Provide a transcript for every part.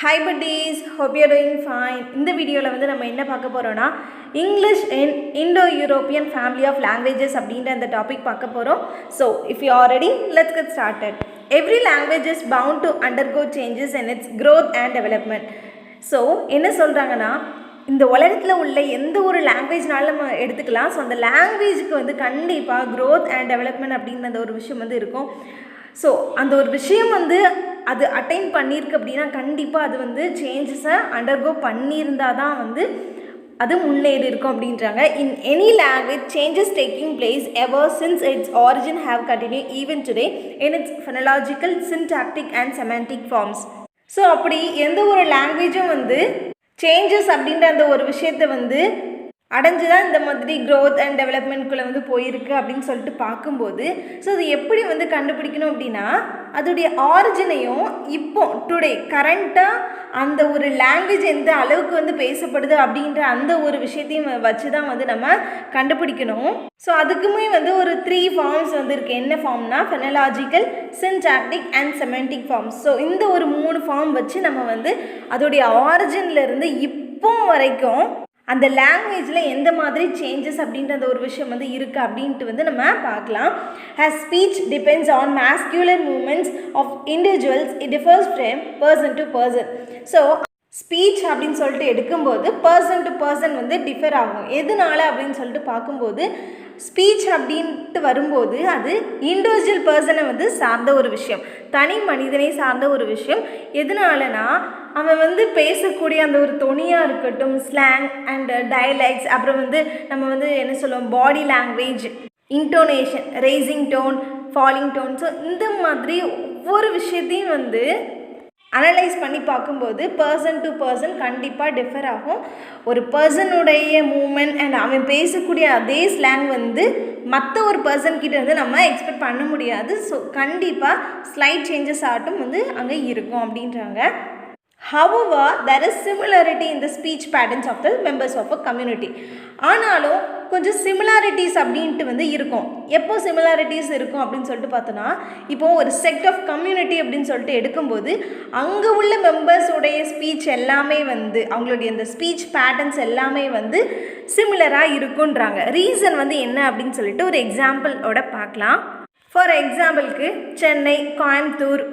Hi buddies, hope you are doing fine. இந்த வீடியோவில் வந்து நம்ம என்ன பார்க்க போகிறோன்னா English in Indo-European family of languages அப்படின்ற அந்த டாபிக் பார்க்க போகிறோம். So if you are ready, let's get started. Every language is bound to undergo changes in its growth and development. So என்ன சொல்கிறாங்கன்னா, இந்த உலகத்தில் உள்ள எந்த ஒரு லாங்குவேஜ்னாலும் நம்ம எடுத்துக்கலாம். ஸோ அந்த லாங்குவேஜுக்கு வந்து கண்டிப்பாக க்ரோத் அண்ட் டெவலப்மெண்ட் அப்படின்ற அந்த ஒரு விஷயம் வந்து இருக்கும். ஸோ அந்த ஒரு விஷயம் வந்து அது அட்டைன் பண்ணியிருக்கு அப்படின்னா கண்டிப்பாக அது வந்து சேஞ்சஸை அண்டர்கோ பண்ணியிருந்தால் தான் வந்து அது முன்னேறி இருக்கும் அப்படின்றாங்க. In any language changes taking place ever since its origin have continue even today in its phonological syntactic and semantic forms. So அப்படி எந்த ஒரு லாங்குவேஜும் வந்து சேஞ்சஸ் அப்படின்ற அந்த ஒரு விஷயத்தை வந்து அடைஞ்சு தான் இந்த மாதிரி க்ரோத் அண்ட் டெவலப்மெண்ட்குள்ளே வந்து போயிருக்கு அப்படின்னு சொல்லிட்டு பார்க்கும்போது, ஸோ அது எப்படி வந்து கண்டுபிடிக்கணும் அப்படின்னா, அதோடைய ஆரிஜினையும் இப்போ டுடே கரண்ட்டாக அந்த ஒரு லாங்குவேஜ் எந்த அளவுக்கு வந்து பேசப்படுது அப்படின்ற அந்த ஒரு விஷயத்தையும் வச்சு தான் வந்து நம்ம கண்டுபிடிக்கணும். ஸோ அதுக்குமே வந்து ஒரு 3 ஃபார்ம்ஸ் வந்து இருக்குது. என்ன ஃபார்ம்னா phonological, syntactic and semantic forms. So இந்த ஒரு 3 ஃபார்ம் வச்சு நம்ம வந்து அதோடைய ஆரிஜின்லேருந்து இப்போ வரைக்கும் அந்த லாங்குவேஜில் எந்த மாதிரி சேஞ்சஸ் அப்படின்ற ஒரு விஷயம் வந்து இருக்குது அப்படின்ட்டு வந்து நம்ம பார்க்கலாம். as speech depends on masculine movements of individuals, it differs from person to person. So speech அப்படின்னு சொல்லிட்டு எடுக்கும்போது பர்சன் டு பர்சன் வந்து டிஃபர் ஆகும். எதனால அப்படின்னு சொல்லிட்டு பார்க்கும்போது, ஸ்பீச் அப்படின்ட்டு வரும்போது அது இண்டிவிஜுவல் பர்சனை வந்து சார்ந்த ஒரு விஷயம், தனி மனிதனை சார்ந்த ஒரு விஷயம். எதனாலனா அவன் வந்து பேசக்கூடிய அந்த ஒரு தொனியாக இருக்கட்டும், ஸ்லாங் அண்ட் டயலாக்ஸ், அப்புறம் வந்து நம்ம வந்து என்ன சொல்லுவோம், body language, intonation, rising tone, falling tone. So இந்த மாதிரி ஒவ்வொரு விஷயத்தையும் வந்து அனலைஸ் பண்ணி பார்க்கும்போது பர்சன் டு பர்சன் கண்டிப்பாக டிஃபர் ஆகும். ஒரு பர்சனுடைய மூமெண்ட் அண்ட் அவன் பேசக்கூடிய அதே ஸ்லாங் வந்து மற்ற ஒரு பர்சன்கிட்ட வந்து நம்ம எக்ஸ்பெக்ட் பண்ண முடியாது. ஸோ கண்டிப்பாக ஸ்லைட் சேஞ்சஸ் ஆட்டும் வந்து அங்கே இருக்கும் அப்படின்றாங்க. However, there is similarity in the speech patterns of the members of a community. ஆனாலும் கொஞ்சம் சிமிலாரிட்டிஸ் அப்படின்ட்டு வந்து இருக்கும். எப்போ சிமிலாரிட்டிஸ் இருக்கும் அப்படின்னு சொல்லிட்டு பார்த்தோன்னா, இப்போது ஒரு செக்ட் ஆஃப் கம்யூனிட்டி அப்படின்னு சொல்லிட்டு எடுக்கும்போது அங்கே உள்ள மெம்பர்ஸுடைய ஸ்பீச் எல்லாமே வந்து அவங்களுடைய இந்த ஸ்பீச் பேட்டர்ன்ஸ் எல்லாமே வந்து சிமிலராக இருக்குன்றாங்க. ரீசன் வந்து என்ன அப்படின்னு சொல்லிட்டு ஒரு எக்ஸாம்பிளோட பார்க்கலாம். ஃபார் எக்ஸாம்பிளுக்கு சென்னை, கோயம்புத்தூர்,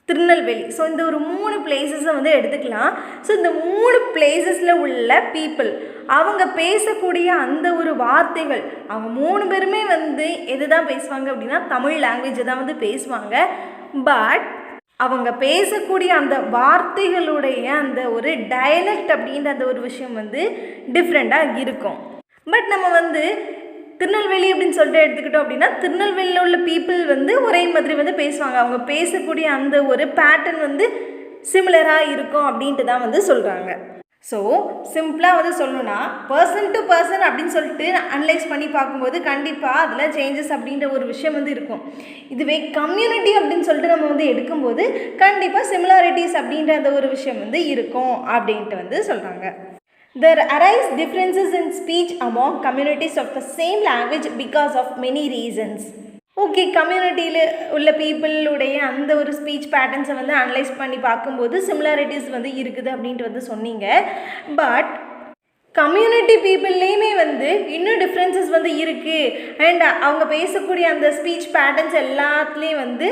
திருநெல்வேலி. ஸோ இந்த ஒரு 3 பிளேசஸை வந்து எடுத்துக்கலாம். ஸோ இந்த 3 பிளேசஸில் உள்ள பீப்புள் அவங்க பேசக்கூடிய அந்த ஒரு வார்த்தைகள், அவங்க 3 பேருமே வந்து எது தான் பேசுவாங்க அப்படின்னா தமிழ் லாங்குவேஜை தான் வந்து பேசுவாங்க. பட் அவங்க பேசக்கூடிய அந்த வார்த்தைகளுடைய அந்த ஒரு டயலெக்ட் அப்படின்ற அந்த ஒரு விஷயம் வந்து டிஃப்ரெண்ட்டாக இருக்கும். பட் நம்ம வந்து திருநெல்வேலி அப்படின்னு சொல்லிட்டு எடுத்துக்கிட்டோம் அப்படின்னா, திருநெல்வேலியில் உள்ள பீப்புள் வந்து ஒரே மாதிரி வந்து பேசுவாங்க. அவங்க பேசக்கூடிய அந்த ஒரு பேட்டர்ன் வந்து சிமிலராக இருக்கும் அப்படின்ட்டு தான் வந்து சொல்கிறாங்க. ஸோ சிம்பிளாக வந்து சொல்லணும்னா, பர்சன் டு பர்சன் அப்படின்னு சொல்லிட்டு அனலைஸ் பண்ணி பார்க்கும்போது கண்டிப்பாக அதில் சேஞ்சஸ் அப்படின்ற ஒரு விஷயம் வந்து இருக்கும். இதுவே கம்யூனிட்டி அப்படின்னு சொல்லிட்டு நம்ம வந்து எடுக்கும்போது கண்டிப்பாக சிமிலாரிட்டிஸ் அப்படின்ற அந்த ஒரு விஷயம் வந்து இருக்கும் அப்படின்ட்டு வந்து சொல்கிறாங்க. There arise differences in speech among communities of the same language because of many reasons. Okay, கம்யூனிட்டியில் உள்ள பீப்புளுடைய அந்த ஒரு ஸ்பீச் பேட்டர்ன்ஸை வந்து அனலைஸ் பண்ணி பார்க்கும்போது சிமிலாரிட்டிஸ் வந்து இருக்குது அப்படின்ட்டு வந்து சொன்னீங்க. பட் கம்யூனிட்டி பீப்புள்லேயுமே வந்து இன்னும் டிஃப்ரென்சஸ் வந்து இருக்குது. அண்ட் அவங்க பேசக்கூடிய அந்த ஸ்பீச் பேட்டர்ன்ஸ் எல்லாத்துலேயும் வந்து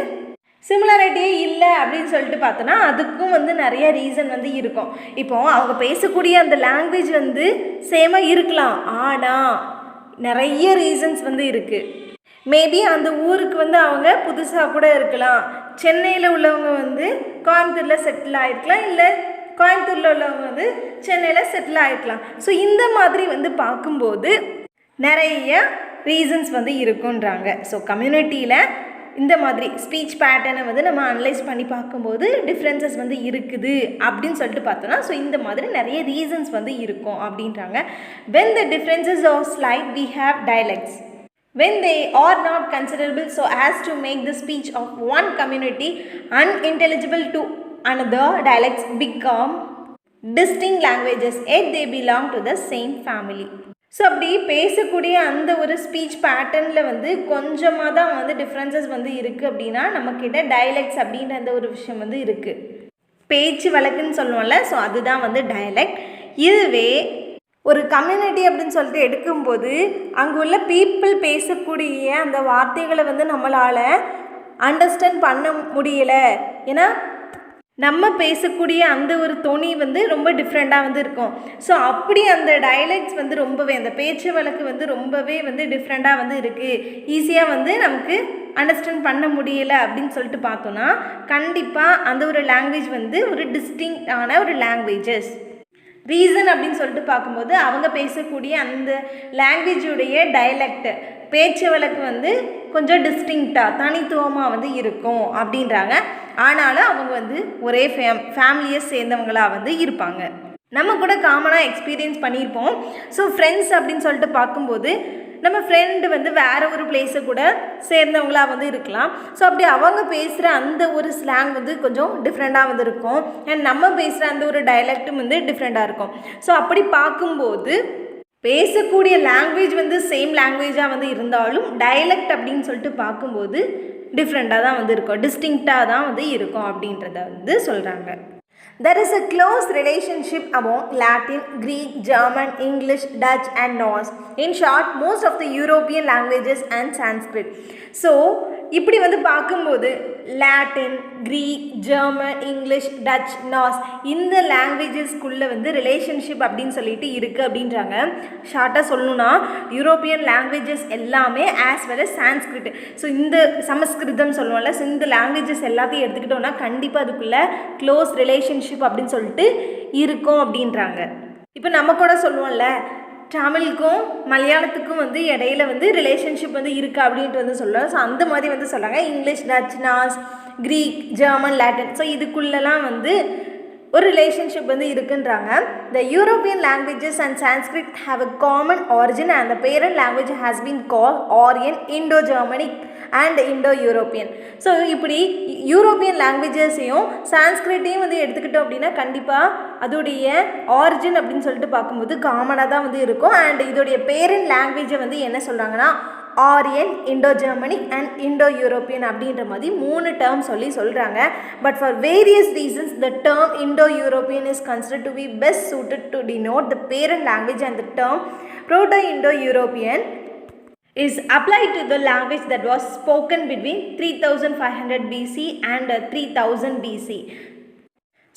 சிமிலாரிட்டியே இல்லை அப்படின்னு சொல்லிட்டு பார்த்தோன்னா அதுக்கும் வந்து நிறைய ரீசன் வந்து இருக்கும். இப்போது அவங்க பேசக்கூடிய அந்த லாங்குவேஜ் வந்து சேமாக இருக்கலாம், ஆனால் நிறைய ரீசன்ஸ் வந்து இருக்குது. மேபி அந்த ஊருக்கு வந்து அவங்க புதுசாக கூட இருக்கலாம். சென்னையில் உள்ளவங்க வந்து கோயம்புத்தூரில் செட்டில் ஆகிருக்கலாம், இல்லை கோயம்புத்தூரில் உள்ளவங்க வந்து சென்னையில் செட்டில் ஆகிருக்கலாம். ஸோ இந்த மாதிரி வந்து பார்க்கும்போது நிறைய ரீசன்ஸ் வந்து இருக்குன்றாங்க. ஸோ கம்யூனிட்டியில் இந்த மாதிரி ஸ்பீச் பேட்டர்னை வந்து நம்ம அனலைஸ் பண்ணி பார்க்கும்போது டிஃப்ரென்சஸ் வந்து இருக்குது அப்படின்னு சொல்லிட்டு பார்த்தோன்னா, ஸோ இந்த மாதிரி நிறைய ரீசன்ஸ் வந்து இருக்கும் அப்படின்றாங்க. when the differences are slight we have dialects. when they are not considerable so as to make the speech of one community unintelligible to another, dialects become distinct languages yet they belong to the same family. So அப்படி பேசக்கூடிய அந்த ஒரு speech பேட்டர்னில் வந்து கொஞ்சமாக தான் வந்து differences வந்து இருக்குது அப்படின்னா நம்மக்கிட்ட டயலெக்ட்ஸ் அப்படின்ற அந்த ஒரு விஷயம் வந்து இருக்குது. பேச்சு வழக்குன்னு சொல்லுவோம்ல, ஸோ அதுதான் வந்து டயலெக்ட். இதுவே ஒரு கம்யூனிட்டி அப்படின்னு சொல்லிட்டு எடுக்கும்போது அங்கே உள்ள பீப்புள் பேசக்கூடிய அந்த வார்த்தைகளை வந்து நம்மளால் அண்டர்ஸ்டாண்ட் பண்ண முடியலை. ஏன்னா நம்ம பேசக்கூடிய அந்த ஒரு தொனி வந்து ரொம்ப டிஃப்ரெண்ட்டாக வந்து இருக்கும். ஸோ அப்படி அந்த டயலெக்ட்ஸ் வந்து ரொம்பவே, அந்த பேச்சு வழக்கு வந்து ரொம்பவே வந்து டிஃப்ரெண்ட்டாக வந்து இருக்குது, ஈஸியாக வந்து நமக்கு அண்டர்ஸ்டாண்ட் பண்ண முடியலை அப்படின்னு சொல்லிட்டு பார்த்தோன்னா கண்டிப்பாக அந்த ஒரு லாங்குவேஜ் வந்து ஒரு டிஸ்டிங்க்டான ஒரு லாங்குவேஜஸ். ரீசன் அப்படின்னு சொல்லிட்டு பார்க்கும்போது அவங்க பேசக்கூடிய அந்த லாங்குவேஜுடைய டயலெக்ட் பேச்சு வழக்கு வந்து கொஞ்சம் டிஸ்டிங்க்டாக தனித்துவமாக வந்து இருக்கும் அப்படின்றாங்க. ஆனாலும் அவங்க வந்து ஒரே ஃபேமிலியை சேர்ந்தவங்களாக வந்து இருப்பாங்க. நம்ம கூட காமனாக எக்ஸ்பீரியன்ஸ் பண்ணியிருப்போம். ஸோ ஃப்ரெண்ட்ஸ் அப்படின்னு சொல்லிட்டு பார்க்கும்போது நம்ம ஃப்ரெண்டு வந்து வேறு ஒரு பிளேஸை கூட சேர்ந்தவங்களாக வந்து இருக்கலாம். ஸோ அப்படி அவங்க பேசுகிற அந்த ஒரு ஸ்லாங் வந்து கொஞ்சம் டிஃப்ரெண்ட்டாக வந்து இருக்கும். அண்ட் நம்ம பேசுகிற அந்த ஒரு டைலக்ட்டும் வந்து டிஃப்ரெண்ட்டாக இருக்கும். ஸோ அப்படி பார்க்கும்போது பேசக்கூடிய லாங்குவேஜ் வந்து சேம் லாங்குவேஜாக வந்து இருந்தாலும் டைலக்ட் அப்படின்னு சொல்லிட்டு பார்க்கும்போது டிஃப்ரெண்ட்டாக தான் வந்து இருக்கும், டிஸ்டிங்க்டாக தான் வந்து இருக்கும் அப்படின்றத வந்து சொல்கிறாங்க. There is a close relationship among Latin, Greek, German, English, Dutch and Norse. In short, most of the European languages and Sanskrit. So, இப்படி வந்து பார்க்கும்போது Latin, Greek, German, English, Dutch, Norse இந்த லாங்குவேஜஸ்க்குள்ளே வந்து ரிலேஷன்ஷிப் அப்படின்னு சொல்லிட்டு இருக்குது அப்படின்றாங்க. ஷார்ட்டாக சொல்லணுன்னா யூரோப்பியன் லாங்குவேஜஸ் எல்லாமே as well as Sanskrit. So இந்த சமஸ்கிருதம் சொல்லுவோம்ல, ஸோ இந்த லாங்குவேஜஸ் எல்லாத்தையும் எடுத்துக்கிட்டோம்னா கண்டிப்பாக அதுக்குள்ளே க்ளோஸ் ரிலேஷன்ஷிப் அப்படின்னு சொல்லிட்டு இருக்கும் அப்படின்றாங்க. இப்போ நம்ம கூட சொல்லுவோம்ல, தமிழுக்கும் மலையாளத்துக்கும் வந்து இடையில வந்து ரிலேஷன்ஷிப் வந்து இருக்குது அப்படின்ட்டு வந்து சொல்லுவோம். ஸோ அந்த மாதிரி வந்து சொல்கிறாங்க. English, Dutch, Norse, Greek, German, Latin, so இதுக்குள்ளெல்லாம் வந்து ஒரு ரிலேஷன்ஷிப் வந்து இருக்குன்றாங்க. The European languages and Sanskrit have a common origin and the parent language has been called Aryan, Indo-Germanic and Indo-European. So இப்படி யூரோப்பியன் லாங்குவேஜஸையும் சான்ஸ்கிரிட்டையும் வந்து எடுத்துக்கிட்டோம் அப்படின்னா கண்டிப்பாக அதோடைய ஆரிஜின் அப்படின்னு சொல்லிட்டு பார்க்கும்போது காமனாக தான் வந்து இருக்கும். அண்ட் இதோடைய பேரண்ட் லாங்குவேஜை வந்து என்ன சொல்கிறாங்கன்னா Aryan, Indo Germanic and Indo European அப்படின்ற மாதிரி 3 டேர்ம் சொல்கிறாங்க. But for various reasons the term Indo European is considered to be best suited to denote the parent language and the term proto Indo European is applied to the language that was spoken between 3500 BC and 3000 BC.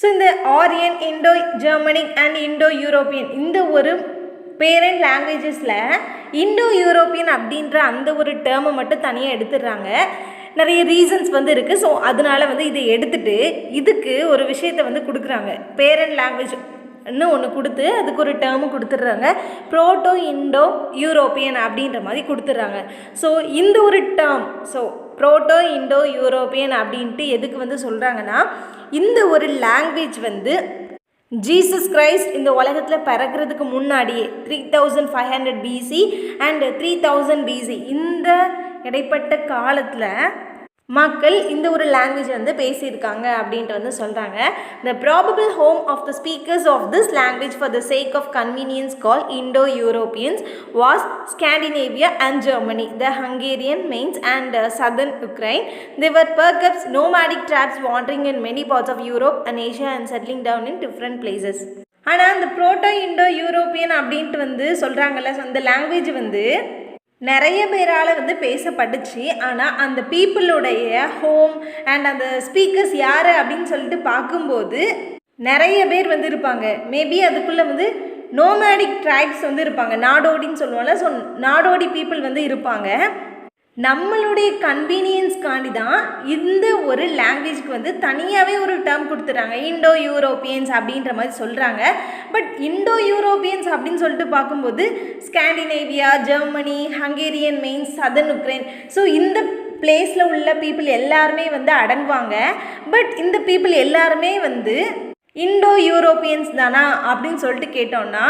So இந்த Aryan, Indo Germanic and Indo European இந்த ஒரு parent லாங்குவேஜஸில் Indo European அப்படின்ற அந்த ஒரு டேர்மை மட்டும் தனியாக எடுத்துடுறாங்க. நிறைய ரீசன்ஸ் வந்து இருக்குது. ஸோ அதனால வந்து இதை எடுத்துகிட்டு இதுக்கு ஒரு விஷயத்தை வந்து கொடுக்குறாங்க. பேரண்ட் லாங்குவேஜ் இன்னும் ஒன்று கொடுத்து அதுக்கு ஒரு டேர்மு கொடுத்துட்றாங்க. ப்ரோட்டோ இண்டோ யூரோப்பியன் அப்படின்ற மாதிரி கொடுத்துட்றாங்க. ஸோ இந்த ஒரு டேர்ம், ஸோ ப்ரோட்டோ இண்டோ யூரோப்பியன் அப்படின்ட்டு எதுக்கு வந்து சொல்கிறாங்கன்னா, இந்த ஒரு லாங்குவேஜ் வந்து ஜீசஸ் கிரைஸ்ட் இந்த உலகத்தில் பிறக்கிறதுக்கு முன்னாடியே 3500 BC அண்ட் 3000 BC இந்த இடைப்பட்ட காலத்தில் மக்கள் இந்த ஒரு லாங்குவேஜ் வந்து பேசியிருக்காங்க அப்படின்ட்டு வந்து சொல்கிறாங்க. The probable home of the speakers of this language for the sake of convenience called Indo-Europeans was Scandinavia and Germany, the Hungarian mains and southern Ukraine. They were perhaps nomadic tribes wandering in many parts of Europe and Asia and settling down in different places. ஆனால் அந்த ப்ரோட்டோ Indo European அப்படின்ட்டு வந்து சொல்கிறாங்கல்ல, அந்த language வந்து நிறைய பேரால் வந்து பேசப்பட்டுச்சு. ஆனால் அந்த பீப்புளுடைய ஹோம் அண்ட் அந்த ஸ்பீக்கர்ஸ் யார் அப்படின்னு சொல்லிட்டு பார்க்கும்போது நிறைய பேர் வந்து இருப்பாங்க. மேபி அதுக்குள்ளே வந்து நோமேடிக் ட்ரைப்ஸ் வந்து இருப்பாங்க, நாடோடின்னு சொல்லுவோம்ல. ஸோ நாடோடி பீப்புள் வந்து இருப்பாங்க. நம்மளுடைய கன்வீனியன்ஸ்காண்டி தான் இந்த ஒரு லாங்குவேஜ்க்கு வந்து தனியாகவே ஒரு டேர்ம் கொடுத்துட்றாங்க, இண்டோ யூரோப்பியன்ஸ் அப்படின்ற மாதிரி சொல்கிறாங்க. பட் இண்டோ யூரோப்பியன்ஸ் அப்படின்னு சொல்லிட்டு பார்க்கும்போது Scandinavia, Germany, Hungarian mains, southern Ukraine, so இந்த பிளேஸில் உள்ள பீப்புள் எல்லாருமே வந்து அடங்குவாங்க. பட் இந்த பீப்புள் எல்லாருமே வந்து இண்டோ யூரோப்பியன்ஸ் தானா அப்படின்னு சொல்லிட்டு கேட்டோம்னா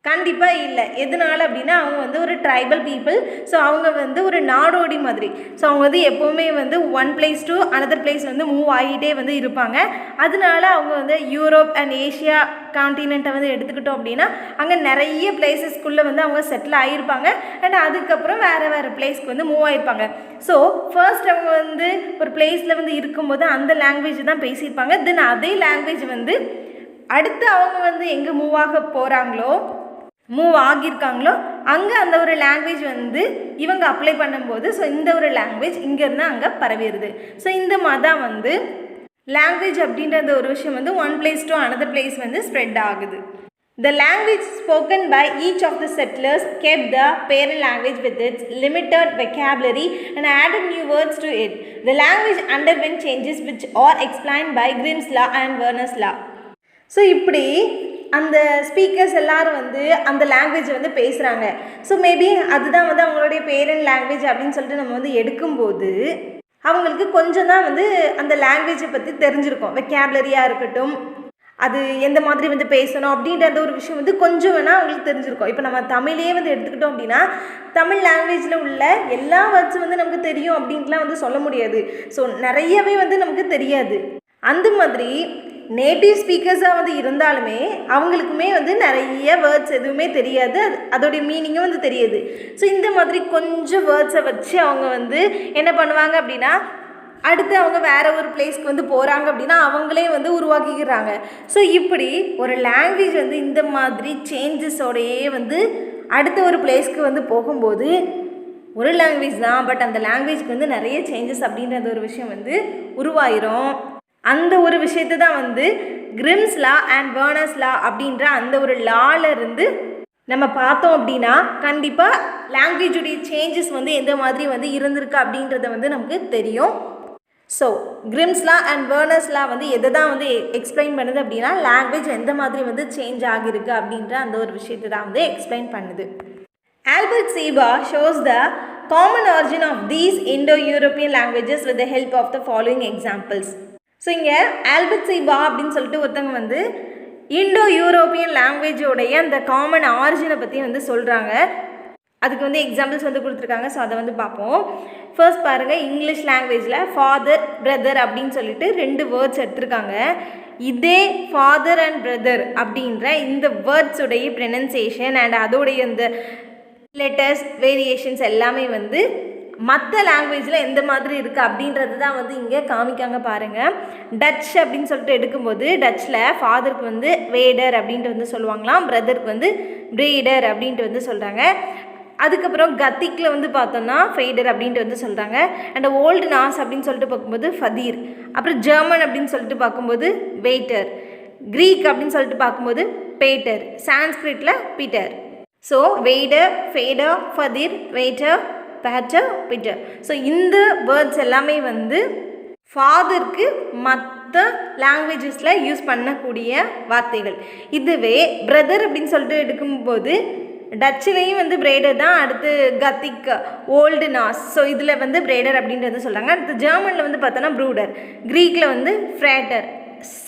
கண்டிப்பாக இல்லை. எதனால அப்படின்னா அவங்க வந்து ஒரு ட்ரைபல் பீப்புள். ஸோ அவங்க வந்து ஒரு நாடோடி மாதிரி. ஸோ அவங்க வந்து எப்போவுமே வந்து one place to another place வந்து மூவ் ஆகிட்டே வந்து இருப்பாங்க. அதனால அவங்க வந்து யூரோப் அண்ட் ஏஷியா கான்டினெண்ட்டை வந்து எடுத்துக்கிட்டோம் அப்படின்னா அங்கே நிறைய பிளேசஸ்க்குள்ளே வந்து அவங்க செட்டில் ஆகியிருப்பாங்க. அண்ட் அதுக்கப்புறம் வேறு வேறு பிளேஸ்க்கு வந்து மூவ் ஆகிருப்பாங்க. ஸோ ஃபர்ஸ்ட் அவங்க வந்து ஒரு பிளேஸில் வந்து இருக்கும்போது அந்த லாங்குவேஜ் தான் பேசியிருப்பாங்க. தென் அதே லாங்குவேஜ் வந்து அடுத்து அவங்க வந்து எங்கே மூவ் ஆக போகிறாங்களோ மூவ் ஆகியிருக்காங்களோ அங்கே அந்த ஒரு லாங்குவேஜ் வந்து இவங்க அப்ளை பண்ணும்போது ஸோ இந்த ஒரு லாங்குவேஜ் இங்கேருந்து அங்கே பரவிடுது. ஸோ இந்த மாதிரி தான் வந்து லாங்குவேஜ் அப்படின்ற அந்த ஒரு விஷயம் வந்து one place to another place வந்து ஸ்ப்ரெட் ஆகுது. The language spoken by each of the settlers kept the parent language with its limited vocabulary and added new words to it. The language underwent changes which are explained by Grimm's law and Werner's law. So இப்படி அந்த speakers எல்லோரும் வந்து அந்த லாங்குவேஜை வந்து பேசுகிறாங்க. So maybe அதுதான் வந்து அவங்களுடைய பேரண்ட் லாங்குவேஜ் அப்படின்னு சொல்லிட்டு நம்ம வந்து எடுக்கும்போது அவங்களுக்கு கொஞ்சம் தான் வந்து அந்த லாங்குவேஜை பற்றி தெரிஞ்சிருக்கும். வெக்காபுலரியாக இருக்கட்டும், அது எந்த மாதிரி வந்து பேசணும் அப்படின்ற அந்த ஒரு விஷயம் வந்து கொஞ்சம் வேணால் அவங்களுக்கு தெரிஞ்சிருக்கும். இப்போ நம்ம தமிழே வந்து எடுத்துக்கிட்டோம் அப்படின்னா தமிழ் லாங்குவேஜில் உள்ள எல்லா வேர்ட்ஸும் வந்து நமக்கு தெரியும் அப்படின்ட்டுலாம் வந்து சொல்ல முடியாது. ஸோ நிறையவே வந்து நமக்கு தெரியாது. அந்த மாதிரி நேட்டிவ் ஸ்பீக்கர்ஸாக வந்து இருந்தாலுமே அவங்களுக்குமே வந்து நிறைய வேர்ட்ஸ் எதுவுமே தெரியாது, அதோடைய மீனிங்கும் வந்து தெரியாது. ஸோ இந்த மாதிரி கொஞ்சம் வேர்ட்ஸை வச்சு அவங்க வந்து என்ன பண்ணுவாங்க அப்படின்னா அடுத்து அவங்க வேறு ஒரு பிளேஸ்க்கு வந்து போகிறாங்க அப்படின்னா அவங்களே வந்து உருவாக்கிக்கிறாங்க. ஸோ இப்படி ஒரு லாங்குவேஜ் வந்து இந்த மாதிரி சேஞ்சஸோடையே வந்து அடுத்த ஒரு பிளேஸ்க்கு வந்து போகும்போது ஒரு லாங்குவேஜ் தான், பட் அந்த லாங்குவேஜ்க்கு வந்து நிறைய சேஞ்சஸ் அப்படின்ற ஒரு விஷயம் வந்து உருவாயிரும். அந்த ஒரு விஷயத்தை தான் வந்து கிரிம்ஸ் லா அண்ட் வெர்னர்ஸ் லா அப்படின்ற அந்த ஒரு லாவிலிருந்து நம்ம பார்த்தோம் அப்படின்னா கண்டிப்பாக லாங்குவேஜுடைய சேஞ்சஸ் வந்து எந்த மாதிரி வந்து இருந்திருக்கு அப்படின்றத வந்து நமக்கு தெரியும். ஸோ கிரிம்ஸ் லா அண்ட் வெர்னர்ஸ் லா வந்து எதை தான் வந்து எக்ஸ்பிளைன் பண்ணுது அப்படின்னா லாங்குவேஜ் எந்த மாதிரி வந்து சேஞ்ச் ஆகிருக்கு அப்படின்ற அந்த ஒரு விஷயத்தை தான் வந்து எக்ஸ்பிளைன் பண்ணுது. Albert C Baugh shows the common origin of these Indo-European languages with the help of the following examples. So இங்கே ஆல்பர்ட் சீபா அப்படின்னு சொல்லிட்டு ஒருத்தவங்க வந்து இண்டோ யூரோப்பியன் லாங்குவேஜோடைய அந்த காமன் ஆரிஜினை பற்றி வந்து சொல்கிறாங்க. அதுக்கு வந்து எக்ஸாம்பிள்ஸ் வந்து கொடுத்துருக்காங்க. ஸோ அதை வந்து பார்ப்போம். ஃபர்ஸ்ட் பாருங்கள், இங்கிலீஷ் லாங்குவேஜில் ஃபாதர் பிரதர் அப்படின்னு சொல்லிட்டு 2 வேர்ட்ஸ் எடுத்திருக்காங்க. இதே ஃபாதர் அண்ட் பிரதர் அப்படின்ற இந்த வேர்ட்ஸுடைய ப்ரொனன்சியேஷன் அண்ட் அதோடைய இந்த லெட்டர்ஸ் வேரியேஷன்ஸ் எல்லாமே வந்து மற்ற லாங்குவேஜில் எந்த மாதிரி இருக்குது அப்படின்றது தான் வந்து இங்கே காமிக்காங்க பாருங்கள். டச் அப்படின்னு சொல்லிட்டு எடுக்கும்போது டச்சில் ஃபாதருக்கு வந்து வேடர் அப்படின்ட்டு வந்து சொல்லுவாங்களாம், பிரதருக்கு வந்து பிரீடர் அப்படின்ட்டு வந்து சொல்கிறாங்க. அதுக்கப்புறம் கத்திக்கில் வந்து பார்த்தோம்னா ஃபெய்டர் அப்படின்ட்டு வந்து சொல்கிறாங்க. அண்ட் ஓல்டு நாஸ் அப்படின்னு சொல்லிட்டு பார்க்கும்போது ஃபதீர். அப்புறம் ஜெர்மன் அப்படின்னு சொல்லிட்டு பார்க்கும்போது வெயிட்டர். க்ரீக் அப்படின்னு சொல்லிட்டு பார்க்கும்போது பேட்டர். சான்ஸ்கிரிட்டில் பீட்டர். ஸோ வெய்டர், ஃபெய்டர், ஃபதீர், வெயிட்டர், பேட்டர், பீட்டர். ஸோ இந்த வேர்ட்ஸ் எல்லாமே வந்து ஃபாதருக்கு மற்ற லாங்குவேஜஸில் யூஸ் பண்ணக்கூடிய வார்த்தைகள். இதுவே பிரதர் அப்படின்னு சொல்லிட்டு எடுக்கும்போது டச்சுலேயும் வந்து பிரேடர் தான், அடுத்து கத்திக், ஓல்டு நாஸ். ஸோ இதில் வந்து பிரேடர் அப்படின்றது சொல்கிறாங்க. அடுத்து ஜெர்மனில் வந்து பார்த்தோன்னா ப்ரூடர், க்ரீக்கில் வந்து ஃப்ரேட்டர்,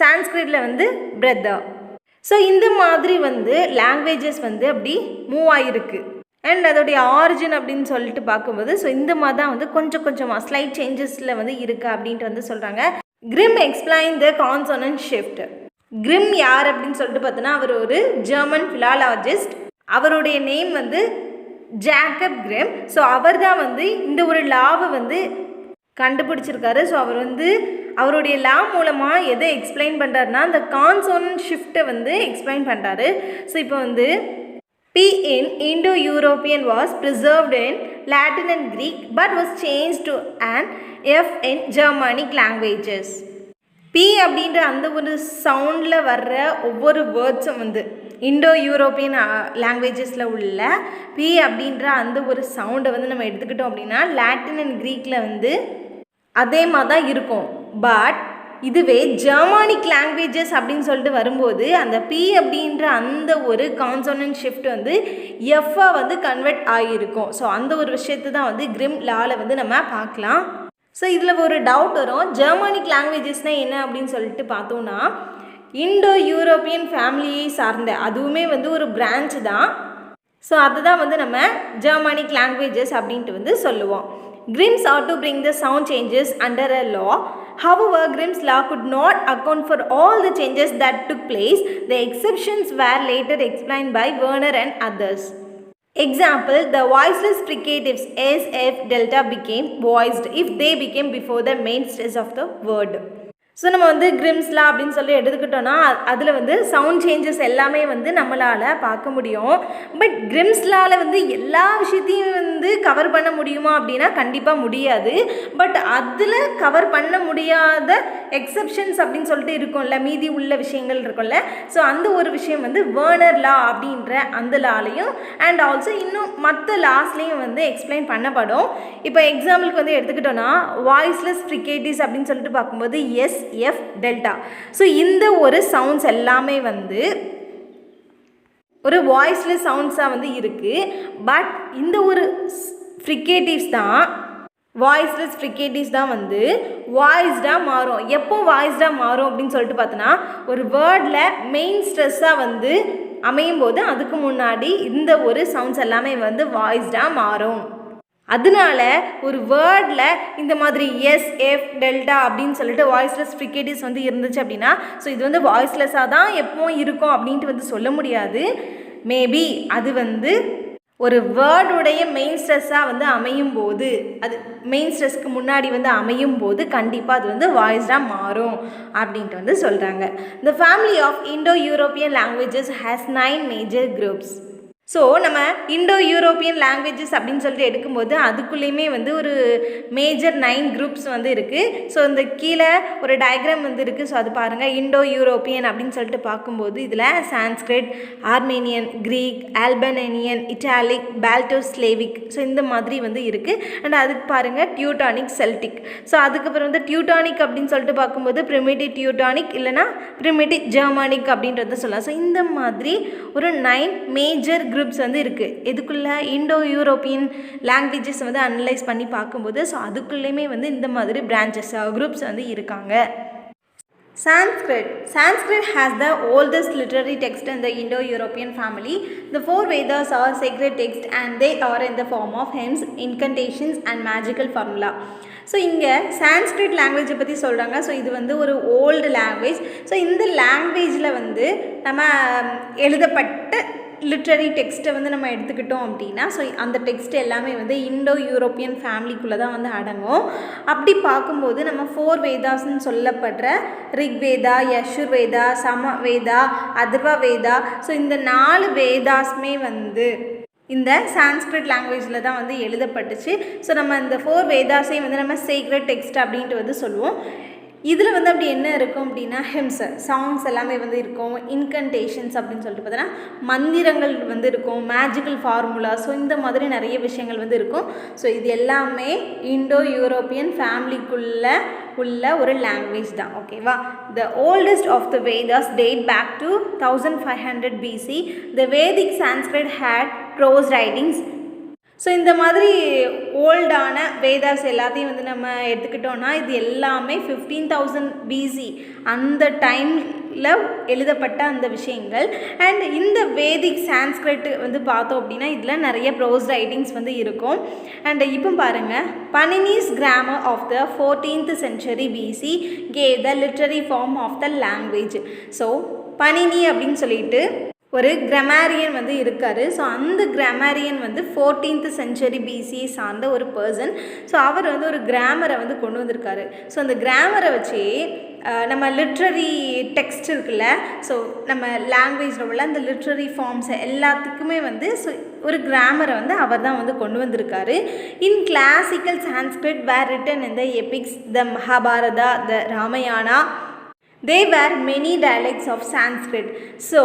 சான்ஸ்கிரிட்டில் வந்து பிரதர். ஸோ இந்த மாதிரி வந்து லாங்குவேஜஸ் வந்து அப்படி மூவ் ஆகிருக்கு. அண்ட் அதோடைய ஆரிஜின் அப்படின்னு சொல்லிட்டு பார்க்கும்போது ஸோ இந்த மாதிரி தான் வந்து கொஞ்சம் கொஞ்சமாக ஸ்லைட் சேஞ்சஸில் வந்து இருக்குது அப்படின்ட்டு வந்து சொல்கிறாங்க. கிரிம் எக்ஸ்பிளைன் த கான்சோனன்ட் ஷிஃப்ட். கிரிம் யார் அப்படின்னு சொல்லிட்டு பார்த்தோன்னா அவர் ஒரு ஜெர்மன் ஃபிலாலஜிஸ்ட். அவருடைய நேம் வந்து ஜேக்கப் கிரிம். ஸோ அவர் தான் வந்து இந்த ஒரு லாவை வந்து கண்டுபிடிச்சிருக்காரு. ஸோ அவர் வந்து அவருடைய லா மூலமாக எதை எக்ஸ்பிளைன் பண்ணுறாருனா அந்த கான்சோனன்ட் ஷிஃப்ட்டை வந்து எக்ஸ்பிளைன் பண்ணுறாரு. ஸோ இப்போ வந்து P in Indo-European was preserved in Latin and Greek but was changed to an F in Germanic languages. P அப்படின்ற அந்த ஒரு சவுண்டில் வர்ற ஒவ்வொரு வேர்ட்ஸும் வந்து இண்டோ யூரோப்பியன் லாங்குவேஜஸில் உள்ள P அப்படின்ற அந்த ஒரு சவுண்டை வந்து நம்ம எடுத்துக்கிட்டோம் அப்படின்னா லாட்டின் அண்ட் க்ரீக்கில் வந்து அதே மாதிரி தான் இருக்கும். பட் இதுவே ஜெர்மானிக் லாங்குவேஜஸ் அப்படின்னு சொல்லிட்டு வரும்போது அந்த P அப்படின்ற அந்த ஒரு கான்சோனன்ட் ஷிஃப்ட் வந்து எஃப்பாக வந்து கன்வெர்ட் ஆகியிருக்கும். ஸோ அந்த ஒரு விஷயத்தை தான் வந்து கிரிம் லாவில் வந்து நம்ம பார்க்கலாம். ஸோ இதில் ஒரு டவுட் வரும், ஜெர்மானிக் லாங்குவேஜஸ்னால் என்ன அப்படின்னு சொல்லிட்டு பார்த்தோன்னா இண்டோ யூரோப்பியன் ஃபேமிலியை சார்ந்த, அதுவுமே வந்து ஒரு பிரான்ச் தான். ஸோ அதுதான் வந்து நம்ம ஜெர்மனிக் லாங்குவேஜஸ் அப்படின்ட்டு வந்து சொல்லுவோம். Grimm's ought to bring the sound changes under a law. However, Grimm's law could not account for all the changes that took place. The exceptions were later explained by Werner and others. Example, the voiceless fricatives S, F, delta became voiced if they became before the main stress of the word. So நம்ம வந்து கிரிம்ஸ் லா அப்படின்னு சொல்லி எடுத்துக்கிட்டோன்னா அதில் வந்து sound changes எல்லாமே வந்து நம்மளால் பார்க்க முடியும். பட் கிரிம்ஸ் லாவில் வந்து எல்லா விஷயத்தையும் வந்து கவர் பண்ண முடியுமா அப்படின்னா கண்டிப்பாக முடியாது. பட் அதில் கவர் பண்ண முடியாத எக்ஸப்ஷன்ஸ் அப்படின்னு சொல்லிட்டு இருக்கும்ல, மீதி உள்ள விஷயங்கள் இருக்கும்ல. ஸோ அந்த ஒரு விஷயம் வந்து வேர்னர் லா அப்படின்ற அந்த லாலையும் அண்ட் ஆல்சோ இன்னும் மற்ற லாஸ்லேயும் வந்து எக்ஸ்பிளைன் பண்ணப்படும். இப்போ எக்ஸாம்பிளுக்கு வந்து எடுத்துக்கிட்டோன்னா வாய்ஸ்லெஸ் ஃப்ரிகேட்டிவ்ஸ் அப்படின்னு சொல்லிட்டு பார்க்கும்போது எஸ், எஃப், டெல்டா. ஸோ இந்த ஒரு சவுண்ட்ஸ் எல்லாமே வந்து ஒரு வாய்ஸ்லெஸ் சவுண்ட்ஸாக வந்து இருக்குது. பட் இந்த ஒரு ஃப்ரிகேட்டிவ்ஸ் தான், வாய்ஸ்லெஸ் ஃப்ரிகேட்டிவ்ஸ் தான் வந்து வாய்ஸ்டாக மாறும். எப்போ வாய்ஸ்டாக மாறும் அப்படின்னு சொல்லிட்டு பார்த்தோன்னா ஒரு வேர்டில் மெயின் ஸ்ட்ரெஸ்ஸாக வந்து அமையும் போது அதுக்கு முன்னாடி இந்த ஒரு சவுண்ட்ஸ் எல்லாமே வந்து வாய்ஸ்டாக மாறும். அதனால ஒரு வேர்டில் இந்த மாதிரி எஸ், எஃப், டெல்டா அப்படின்னு சொல்லிட்டு வாய்ஸ்லெஸ் ஃப்ரிகேட்டிவ்ஸ் வந்து இருந்துச்சு அப்படின்னா ஸோ இது வந்து வாய்ஸ்லெஸ்ஸாக தான் எப்பவும் இருக்கும் அப்படின்ட்டு வந்து சொல்ல முடியாது. மேபி அது வந்து ஒரு வேர்டுடைய மெயின் ஸ்ட்ரெஸ்ஸாக வந்து அமையும் போது, அது மெயின் ஸ்ட்ரெஸ்க்கு முன்னாடி வந்து அமையும் போது கண்டிப்பாக அது வந்து வாய்ஸ்டாக மாறும் அப்படின்ட்டு வந்து சொல்கிறாங்க. The family of Indo-European languages has 9 major groups. So நம்ம இண்டோ யூரோப்பியன் லாங்குவேஜஸ் அப்படின்னு சொல்லிட்டு எடுக்கும்போது அதுக்குள்ளேயுமே வந்து ஒரு மேஜர் 9 குரூப்ஸ் வந்து இருக்குது. ஸோ இந்த கீழே ஒரு டயக்ராம் வந்து இருக்குது. ஸோ அது பாருங்கள், இண்டோ யூரோப்பியன் அப்படின்னு சொல்லிட்டு பார்க்கும்போது இதில் Sanskrit, Armenian, creek, ஆல்பனேனியன், italic, Balto Slavic, so இந்த மாதிரி வந்து இருக்குது. அண்ட் அதுக்கு பாருங்கள் டியூட்டானிக், செல்டிக். ஸோ அதுக்கப்புறம் வந்து டியூட்டானிக் அப்படின்னு சொல்லிட்டு பார்க்கும்போது ப்ரிமிட்டிவ் டியூட்டானிக் இல்லைனா ப்ரிமிட்டிவ் ஜெர்மானிக் அப்படின்றத சொல்லலாம். ஸோ இந்த மாதிரி ஒரு 9 மேஜர் குரூப்ஸ் வந்து இருக்குது. இதுக்குள்ளே இண்டோ யூரோப்பியன் லாங்குவேஜஸ் வந்து அனலைஸ் பண்ணி பார்க்கும்போது ஸோ அதுக்குள்ளேயுமே வந்து இந்த மாதிரி பிரான்ச்சஸ் குரூப்ஸ் வந்து இருக்காங்க. Sanskrit has the oldest literary text in the Indo-European family. The 4 Vedas are sacred texts and they are in the form of hymns, incantations and magical formula. So இங்கே சான்ஸ்கிரிட் லாங்குவேஜை பற்றி சொல்கிறாங்க. So இது வந்து ஒரு old language. So இந்த லாங்குவேஜில் வந்து நம்ம எழுதப்பட்ட லிட்ரரி டெக்ஸ்ட்டை வந்து நம்ம எடுத்துக்கிட்டோம் அப்படின்னா ஸோ அந்த டெக்ஸ்ட் எல்லாமே வந்து இண்டோ யூரோப்பியன் ஃபேமிலிக்குள்ளே தான் வந்து அடங்கும். அப்படி பார்க்கும்போது நம்ம 4 வேதாஸ்ன்னு சொல்லப்படுற ரிக்வேதா, யசுர்வேதா, சமவேதா, அதர்வ வேதா, ஸோ இந்த 4 வேதாஸ்மே வந்து இந்த சான்ஸ்கிரிட் லாங்குவேஜில் தான் வந்து எழுதப்பட்டுச்சு. ஸோ நம்ம இந்த 4 வேதாஸையும் வந்து நம்ம சீக்ரெட் டெக்ஸ்ட் அப்படின்ட்டு வந்து சொல்லுவோம். இதில் வந்து அப்படி என்ன இருக்கும் அப்படின்னா ஹிம்ஸ், சாங்ஸ் எல்லாமே வந்து இருக்கும், இன்கன்டேஷன்ஸ் அப்படின்னு சொல்லிட்டு பார்த்தோன்னா மந்திரங்கள் வந்து இருக்கும், மேஜிக்கல் ஃபார்முலா, ஸோ இந்த மாதிரி நிறைய விஷயங்கள் வந்து இருக்கும். ஸோ இது எல்லாமே இண்டோ யூரோப்பியன் ஃபேமிலிக்குள்ளே உள்ள ஒரு லாங்குவேஜ் தான். ஓகேவா? The oldest of the Vedas date back to 1500 BC. The Vedic Sanskrit had prose writings. So இந்த மாதிரி ஓல்டான வேதாஸ் எல்லாத்தையும் வந்து நம்ம எடுத்துக்கிட்டோன்னா இது எல்லாமே 15,000 BC அந்த டைமில் எழுதப்பட்ட அந்த விஷயங்கள். அண்ட் இந்த வேதிக் சான்ஸ்கிரிட் வந்து பார்த்தோம் அப்படின்னா இதில் நிறைய ப்ரோஸ் ரைட்டிங்ஸ் வந்து இருக்கும். அண்ட் இப்போ பாருங்கள், Panini's grammar of the 14th century BC gave the literary form of the language. So Panini அப்படின்னு சொல்லிட்டு ஒரு கிராமரியன் வந்து இருக்கார். ஸோ அந்த கிராமரியன் வந்து 14th century BC சார்ந்த ஒரு பர்சன். ஸோ அவர் வந்து ஒரு கிராமரை வந்து கொண்டு வந்திருக்காரு. ஸோ அந்த கிராமரை வச்சு நம்ம லிட்ரரி டெக்ஸ்ட் இருக்குல்ல, ஸோ நம்ம லாங்குவேஜில் உள்ள அந்த லிட்ரரி ஃபார்ம்ஸ் எல்லாத்துக்குமே வந்து ஸோ ஒரு கிராமரை வந்து அவர் தான் வந்து கொண்டு வந்திருக்காரு. In classical Sanskrit were written in the epics, the Mahabharata, the Ramayana. They were many dialects of Sanskrit. So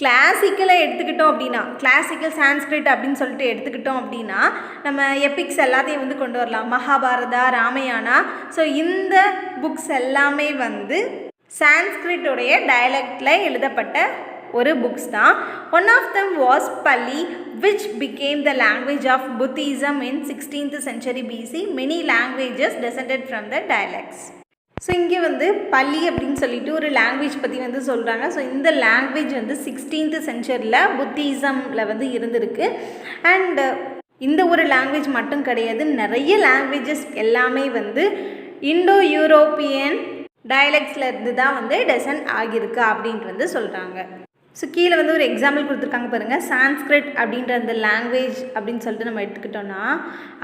கிளாசிக்கலை எடுத்துக்கிட்டோம் அப்படின்னா, கிளாசிக்கல் சான்ஸ்கிரிட் அப்படின்னு சொல்லிட்டு எடுத்துக்கிட்டோம் அப்படின்னா நம்ம எபிக்ஸ் எல்லாத்தையும் வந்து கொண்டு வரலாம், மகாபாரதா, ராமாயணா. ஸோ இந்த புக்ஸ் எல்லாமே வந்து சான்ஸ்கிரிட்டோடைய டயலெக்டில் எழுதப்பட்ட ஒரு புக்ஸ் தான். ஒன் ஆஃப் தம் வாஸ் பலி which became the language of Buddhism in 16th century BC. Many languages descended from the dialects. So இங்கே வந்து பலி அப்படின்னு சொல்லிட்டு ஒரு லாங்குவேஜ் பற்றி வந்து சொல்கிறாங்க. ஸோ இந்த லாங்குவேஜ் வந்து 16th சென்ச்சுரியில் புத்திசமில் வந்து இருந்திருக்கு. அண்டு இந்த ஒரு லாங்குவேஜ் மட்டும் கிடையாது, நிறைய லாங்குவேஜஸ் எல்லாமே வந்து இண்டோ யூரோப்பியன் டயலெக்ட்ஸில் இருந்து தான் வந்து டெசன்ட் ஆகியிருக்கு அப்படின்ட்டு வந்து சொல்கிறாங்க. ஸோ கீழே வந்து ஒரு எக்ஸாம்பிள் கொடுத்துருக்காங்க பாருங்கள். சான்ஸ்கிரிட் அப்படின்ற அந்த லாங்குவேஜ் அப்படின்னு சொல்லிட்டு நம்ம எடுத்துக்கிட்டோன்னா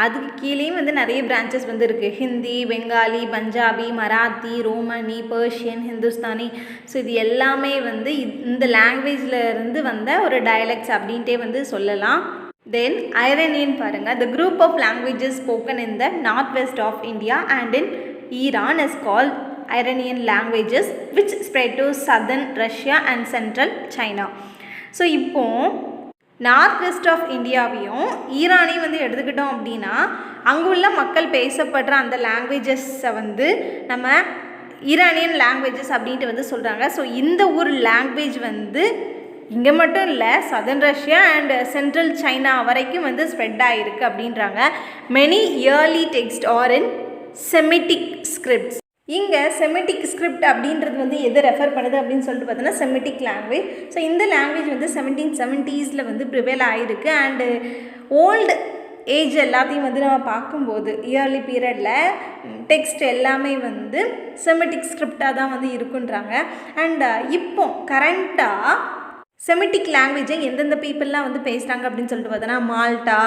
அதுக்கு கீழேயும் வந்து நிறைய பிரான்ச்சஸ் வந்து இருக்குது. ஹிந்தி, பெங்காலி, பஞ்சாபி, மராத்தி, ரோமனி, பர்ஷியன், ஹிந்துஸ்தானி. ஸோ இது எல்லாமே வந்து இந்த லாங்குவேஜில் இருந்து வந்த ஒரு டயலெக்ட்ஸ் அப்படின்ட்டே வந்து சொல்லலாம். தென் ஐரேனியன் பாருங்கள். The group of languages spoken in the north west of India and in Iran is called Iranian languages which spread to southern Russia and central China. So இப்போ நார்த் வெஸ்ட் ஆஃப் இந்தியாவையும் ஈரானையும் வந்து எடுத்துக்கிட்டோம் அப்படின்னா அங்கே உள்ள மக்கள் பேசப்படுற அந்த லாங்குவேஜஸை வந்து நம்ம ஈரானியன் லாங்குவேஜஸ் அப்படின்ட்டு வந்து சொல்கிறாங்க. ஸோ இந்த ஒரு லாங்குவேஜ் வந்து இங்கே மட்டும் இல்லை, southern Russia and central China வரைக்கும் வந்து ஸ்ப்ரெட் ஆகிருக்கு அப்படின்றாங்க. மெனி இயர்லி டெக்ஸ்ட் ஆர் இன் செமிட்டிக் ஸ்கிரிப்ட்ஸ். இங்கே செமிட்டிக் ஸ்கிரிப்ட் அப்படின்றது வந்து எதை ரெஃபர் பண்ணுது அப்படின்னு சொல்லிட்டு பார்த்தோன்னா செமிட்டிக் லாங்குவேஜ். ஸோ இந்த லாங்குவேஜ் வந்து 1770s வந்து ப்ரிவேல் ஆகிருக்கு. அண்டு ஓல்டு ஏஜ் எல்லாத்தையும் வந்து நம்ம பார்க்கும்போது இயர்லி பீரியடில் டெக்ஸ்ட் எல்லாமே வந்து செமிட்டிக் ஸ்கிரிப்டாக தான் வந்து இருக்குன்றாங்க. அண்ட் இப்போ கரண்ட்டாக செமிட்டிக் லாங்குவேஜை எந்தெந்த பீப்புளெலாம் வந்து பேசுகிறாங்க அப்படின்னு சொல்லிட்டு பார்த்தோன்னா Malta,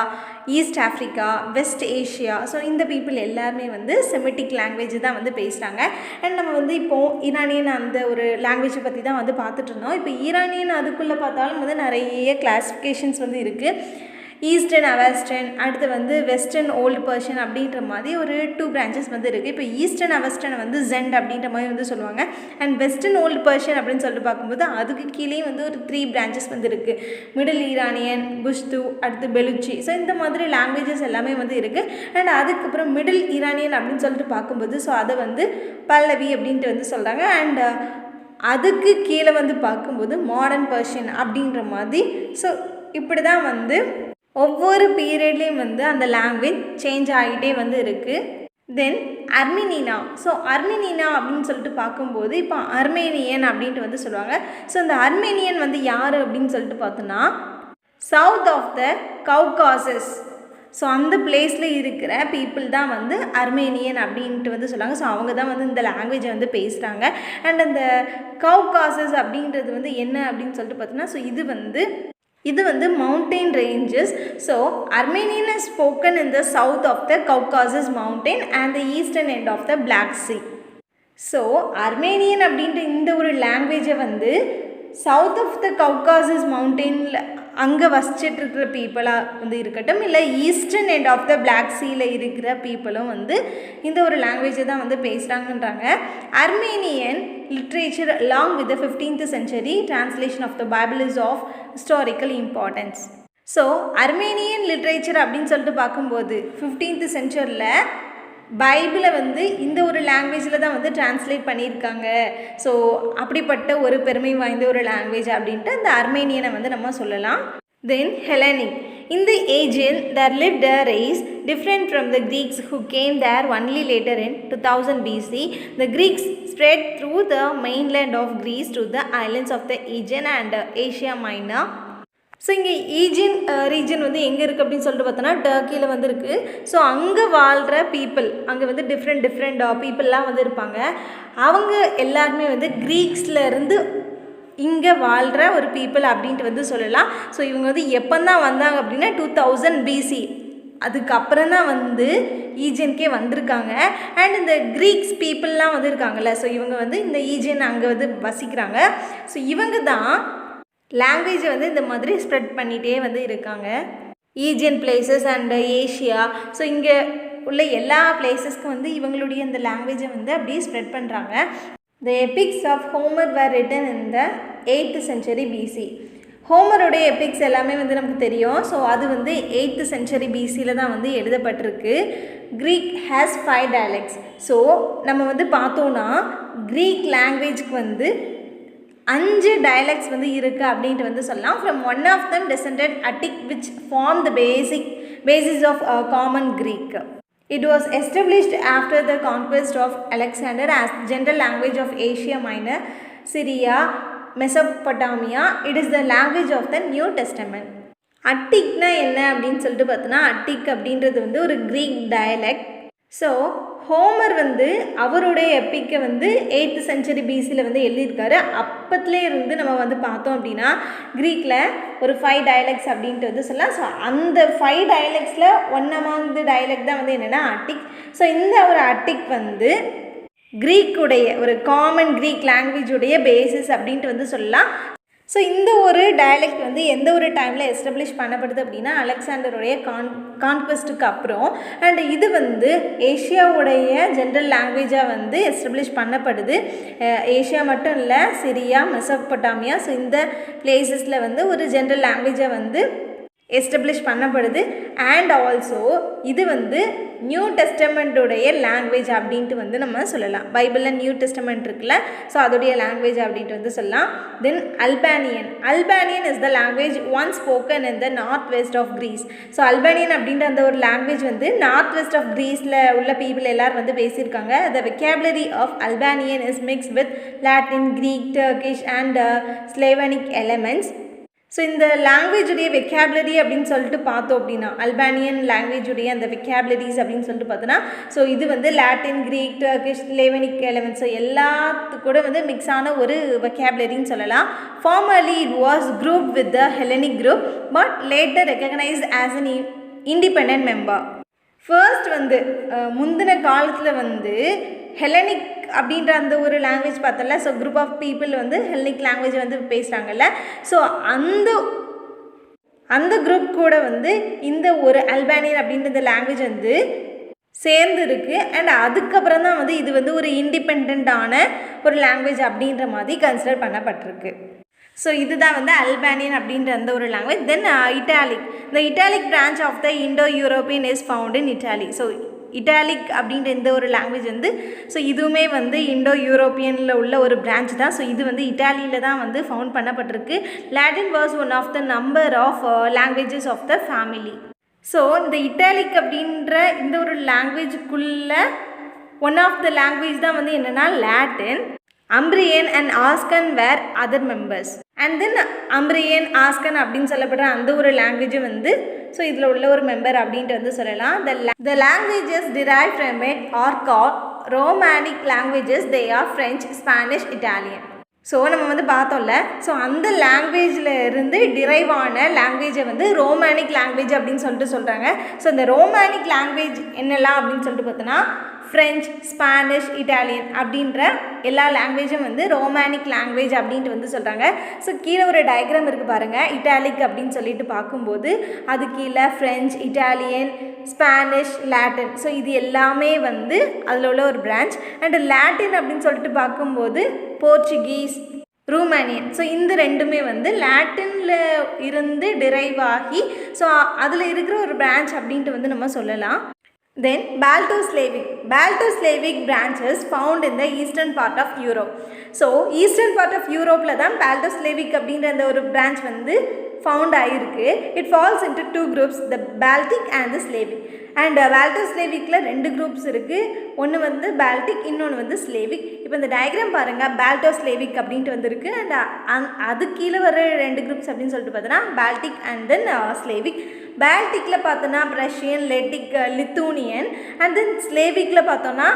East Africa, West Asia. So இந்த பீப்புள் எல்லாருமே வந்து செமிட்டிக் லாங்குவேஜ் தான் வந்து பேசுகிறாங்க. அண்ட் நம்ம வந்து இப்போது ஈரானியன் அந்த ஒரு லாங்குவேஜை பற்றி தான் வந்து பார்த்துட்டு இருந்தோம். இப்போ ஈரானியன் அதுக்குள்ளே பார்த்தாலும் வந்து நிறைய கிளாஸிஃபிகேஷன்ஸ் வந்து இருக்குது. ஈஸ்டர்ன் அவெஸ்டர்ன், அடுத்து வந்து வெஸ்டர்ன் ஓல்டு பர்ஷியன் அப்படின்ற மாதிரி ஒரு 2 பிரான்ச்சஸ் வந்து இருக்குது. இப்போ ஈஸ்டர்ன் அவெஸ்டர்ன் வந்து ஜெண்ட் அப்படின்ற மாதிரி வந்து சொல்லுவாங்க. அண்ட் வெஸ்டர்ன் ஓல்டு பர்ஷியன் அப்படின்னு சொல்லிட்டு பார்க்கும்போது அதுக்கு கீழே வந்து ஒரு 3 பிரான்ச்சஸ் வந்து இருக்குது. மிடில் ஈரானியன், புஷ்து, அடுத்து பெலுச்சி. ஸோ இந்த மாதிரி லாங்குவேஜஸ் எல்லாமே வந்து இருக்குது. அண்ட் அதுக்கப்புறம் மிடில் ஈரானியன் அப்படின்னு சொல்லிட்டு பார்க்கும்போது ஸோ அதை வந்து பல்லவி அப்படின்ட்டு வந்து சொல்கிறாங்க. அண்ட் அதுக்கு கீழே வந்து பார்க்கும்போது மாடர்ன் பர்ஷியன் அப்படின்ற மாதிரி. ஸோ இப்படி தான் வந்து ஒவ்வொரு பீரியட்லேயும் வந்து அந்த லாங்குவேஜ் சேஞ்ச் ஆகிட்டே வந்து இருக்குது. தென் அர்மீனியா. ஸோ அர்மீனியா அப்படின்னு சொல்லிட்டு பார்க்கும்போது இப்போ அர்மேனியன் அப்படின்ட்டு வந்து சொல்லுவாங்க. ஸோ இந்த அர்மேனியன் வந்து யார் அப்படின்னு சொல்லிட்டு பார்த்தோன்னா சவுத் ஆஃப் த கவுகாசஸ். ஸோ அந்த பிளேஸில் இருக்கிற பீப்புள் தான் வந்து அர்மேனியன் அப்படின்ட்டு வந்து சொல்லுவாங்க. ஸோ அவங்க தான் வந்து இந்த லாங்குவேஜை வந்து பேசுகிறாங்க. அண்ட் அந்த கவுகாசஸ் அப்படின்றது வந்து என்ன அப்படின்னு சொல்லிட்டு பார்த்தோன்னா ஸோ இது வந்து mountain ranges. So Armenian is spoken in the south of the Caucasus mountain and the eastern end of the Black Sea. So Armenian அப்படின்ற இந்த ஒரு லாங்குவேஜை வந்து சவுத் ஆஃப் த கவுகாசஸ் மவுண்டெயினில் அங்கே வசிச்சிட்டு இருக்கிற பீப்புளாக வந்து இருக்கட்டும், இல்லை eastern end of the Black சீல இருக்கிற பீப்புளும் வந்து இந்த ஒரு லாங்குவேஜை தான் வந்து பேசுகிறாங்கன்றாங்க. Armenian literature along with the 15th century translation of the Bible is of historical importance. So Armenian literature அப்படின்னு சொல்லிட்டு பார்க்கும்போது 15th சென்ச்சுரியில் பைபிளை வந்து இந்த ஒரு லாங்குவேஜில் தான் வந்து டிரான்ஸ்லேட் பண்ணியிருக்காங்க. ஸோ அப்படிப்பட்ட ஒரு பெருமை வாய்ந்த ஒரு லாங்குவேஜ் அப்படின்ட்டு அந்த அர்மேனியனை வந்து நம்ம சொல்லலாம். தென் Hellenic. In the Aegean there lived a race different from the Greeks who came there only later in 2000 BC. The Greeks spread through the mainland of Greece to the islands of the Aegean and Asia Minor. So இங்கே Egeon region வந்து எங்கே இருக்குது அப்படின்னு சொல்லிட்டு பார்த்தோன்னா டர்க்கியில் வந்து இருக்குது. So அங்கே வாழ்கிற பீப்புள் அங்கே வந்து டிஃப்ரெண்ட் பீப்புளெலாம் வந்து இருப்பாங்க. அவங்க எல்லாருமே வந்து க்ரீக்ஸ்லேருந்து இங்கே வாழ்கிற ஒரு பீப்புள் அப்படின்ட்டு வந்து சொல்லலாம். ஸோ இவங்க வந்து எப்போ தான் வந்தாங்க அப்படின்னா 2000 BC. அதுக்கப்புறம் தான் வந்து ஈஜியனுக்கே வந்திருக்காங்க. அண்ட் இந்த க்ரீக்ஸ் பீப்புளெலாம் வந்து இருக்காங்கல்ல, ஸோ இவங்க வந்து இந்த ஈஜியன் அங்கே வந்து வசிக்கிறாங்க. ஸோ இவங்க தான் லாங்குவேஜை வந்து இந்த மாதிரி ஸ்ப்ரெட் பண்ணிகிட்டே வந்து இருக்காங்க. Egeon places and Asia. So இங்கே உள்ள எல்லா பிளேசஸ்க்கும் வந்து இவங்களுடைய இந்த லாங்குவேஜை வந்து அப்படியே ஸ்ப்ரெட் பண்ணுறாங்க. The epics of Homer were written in the 8th century BC. ஹோமருடைய எபிக்ஸ் எல்லாமே வந்து நமக்கு தெரியும். ஸோ அது வந்து 8th century BCயில் தான் வந்து எழுதப்பட்டிருக்கு. Creek has 5 dialects. ஸோ நம்ம வந்து பார்த்தோன்னா க்ரீக் லாங்குவேஜ்க்கு வந்து 5 dialects வந்து இருக்குது அப்படின்ட்டு வந்து சொல்லலாம். From one of them descended Attic which formed the basis of common Greek. It was established after the conquest of Alexander as general language of Asia Minor, Syria, Mesopotamia. It is the language of the New Testament. அட்டிக்னா என்ன அப்படின்னு சொல்லிட்டு பார்த்தோன்னா, அட்டிக் அப்படின்றது வந்து ஒரு creek dialect. So Homer வந்து அவருடைய எப்பிக்கை வந்து 8th century BCயில் வந்து எழுதியிருக்காரு. அப்பத்துலேயே இருந்து நம்ம வந்து பார்த்தோம் அப்படின்னா க்ரீக்கில் ஒரு 5 dialects அப்படின்ட்டு வந்து சொல்லலாம். ஸோ அந்த 5 dialectsல ஒன் அமாங் தி டயலெக்ட் தான் வந்து என்னென்னா அட்டிக். ஸோ இந்த ஒரு அட்டிக் வந்து க்ரீக்குடைய ஒரு காமன் க்ரீக் லாங்குவேஜுடைய பேசிஸ் அப்படின்ட்டு வந்து சொல்லலாம். ஸோ இந்த ஒரு டயலெக்ட் வந்து எந்த ஒரு டைமில் எஸ்டாப்ளிஷ் பண்ணப்படுது அப்படின்னா அலெக்சாண்டருடைய கான்குவெஸ்ட்டுக்கு அப்புறம். அண்ட் இது வந்து ஏஷியாவுடைய ஜென்ரல் லாங்குவேஜாக வந்து எஸ்டாப்ளிஷ் பண்ணப்படுது. ஏஷியா மட்டும் இல்லை, சிரியா, மெசொப்பொட்டாமியா, ஸோ இந்த பிளேசஸில் வந்து ஒரு ஜென்ரல் லாங்குவேஜாக வந்து எஸ்டாப்ளிஷ் பண்ணப்படுது. அண்ட் ஆல்சோ இது வந்து நியூ டெஸ்டமெண்ட்டுடைய லாங்குவேஜ் அப்படின்ட்டு வந்து நம்ம சொல்லலாம். பைபிளில் நியூ டெஸ்டமெண்ட் இருக்குல்ல, ஸோ அதோடைய லாங்குவேஜ் அப்படின்ட்டு வந்து சொல்லலாம். Then Albanian is the language one spoken in the north west of Greece. So Albanian அப்படின்ற அந்த ஒரு லாங்குவேஜ் வந்து நார்த் வெஸ்ட் ஆஃப் க்ரீஸில் உள்ள பீப்புள் எல்லோரும் வந்து பேசியிருக்காங்க. The vocabulary of Albanian is mix with Latin, Greek, Turkish and Slavonic elements. So இந்த லாங்குவேஜுடைய வெக்காபுலரி அப்படின்னு சொல்லிட்டு பார்த்தோம் அப்படின்னா அல்பானியன் லாங்குவேஜுடைய அந்த வெக்காபுலரிஸ் அப்படின்னு சொல்லிட்டு பார்த்தோன்னா, ஸோ இது வந்து Latin, Greek, Turkish, Slavonic elements, so எல்லாத்துக்கூட வந்து மிக்ஸ் ஆன ஒரு வெக்காபுலரின்னு சொல்லலாம். Formerly it was group with the Hellenic group but later recognised as an independent member. First வந்து முந்தின காலத்தில் வந்து ஹெலனிக் அப்படின்ற அந்த ஒரு லாங்குவேஜ் பார்த்தோம்ல, ஸோ குரூப் ஆஃப் பீப்புள் வந்து ஹெலனிக் லாங்குவேஜ் வந்து பேசுகிறாங்கல்ல, ஸோ அந்த குரூப் கூட வந்து இந்த ஒரு அல்பானியன் அப்படின்ற லாங்குவேஜ் வந்து சேர்ந்து இருக்குது. அண்ட் அதுக்கப்புறம் தான் வந்து இது வந்து ஒரு இண்டிபெண்ட்டான ஒரு லாங்குவேஜ் அப்படின்ற மாதிரி கன்சிடர் பண்ணப்பட்டிருக்கு. ஸோ இதுதான் வந்து அல்பானியன் அப்படின்ற அந்த ஒரு language. Then Italic. The Italic branch of the Indo European is found in Italy. So Italic அப்படின்ற இந்த ஒரு லாங்குவேஜ் வந்து ஸோ இதுவுமே வந்து இண்டோ யூரோப்பியனில் உள்ள ஒரு பிரான்ச் தான். ஸோ இது வந்து இட்டாலியில் தான் வந்து ஃபவுண்ட் பண்ணப்பட்டிருக்கு. Latin was one of the number of languages of the family. So இந்த இட்டாலிக் அப்படின்ற இந்த ஒரு லாங்குவேஜுக்குள்ள ஒன் ஆஃப் த லாங்குவேஜ் தான் வந்து என்னென்னா Latin. Umbrian and Oscan were other members. And then Umbrian, Oscan அப்படின்னு சொல்லப்படுற அந்த ஒரு லாங்குவேஜும் வந்து ஸோ இதில் உள்ள ஒரு மெம்பர் அப்படின்ட்டு வந்து சொல்லலாம். The languages derive from it are called Romanic languages. They are French, Spanish, Italian. So நம்ம வந்து பார்த்தோம்ல, ஸோ அந்த லாங்குவேஜில் இருந்து டிரைவ் ஆன லாங்குவேஜை வந்து ரோமானிக் லாங்குவேஜ் அப்படின்னு சொல்லிட்டு சொல்கிறாங்க. ஸோ இந்த ரோமானிக் லாங்குவேஜ் என்னெல்லாம் அப்படின்னு சொல்லிட்டு பார்த்தோன்னா ஃப்ரெஞ்ச், ஸ்பானிஷ், இட்டாலியன் அப்படின்ற எல்லா லாங்குவேஜும் வந்து ரோமானிக் லாங்குவேஜ் அப்படின்ட்டு வந்து சொல்கிறாங்க. ஸோ கீழே ஒரு டயக்ராம் இருக்குது பாருங்கள். இட்டாலிக் அப்படின்னு சொல்லிட்டு பார்க்கும்போது அது கீழே French, Italian, Spanish, Latin, so இது எல்லாமே வந்து அதில் உள்ள ஒரு பிரான்ச். அண்டு லாட்டின் அப்படின்னு சொல்லிட்டு பார்க்கும்போது போர்ச்சுகீஸ், ரூமானியன், ஸோ இந்த ரெண்டுமே வந்து லாட்டினில் இருந்து டிரைவ் ஆகி ஸோ அதில் இருக்கிற ஒரு பிரான்ச் அப்படின்ட்டு வந்து நம்ம சொல்லலாம். Then Balto-Slavic branches found in the eastern part of Europe. So eastern part of Europeல தான் Balto-Slavic அப்படின்ற அந்த ஒரு branch வந்து ஃபவுண்ட் ஆகிருக்கு. It falls into 2 groups, the Baltic and the Slavic. And பால்டோ-ஸ்லேவிக்கில் 2 groups இருக்குது. ஒன்று வந்து பால்டிக், இன்னொன்று வந்து ஸ்லேவிக். இப்போ இந்த டயக்ராம் பாருங்கள், பால்டோ-ஸ்லேவிக் அப்படின்ட்டு வந்துருக்கு. அண்ட் அது கீழே வர 2 groups அப்படின்னு சொல்லிட்டு பார்த்தோன்னா பால்டிக் அண்ட் தென் ஸ்லேவிக். பால்டிக்கில் பார்த்தோன்னா ரஷ்யன், லித்தூனியன். அண்ட் தென் ஸ்லேவிக்கில் பார்த்தோன்னா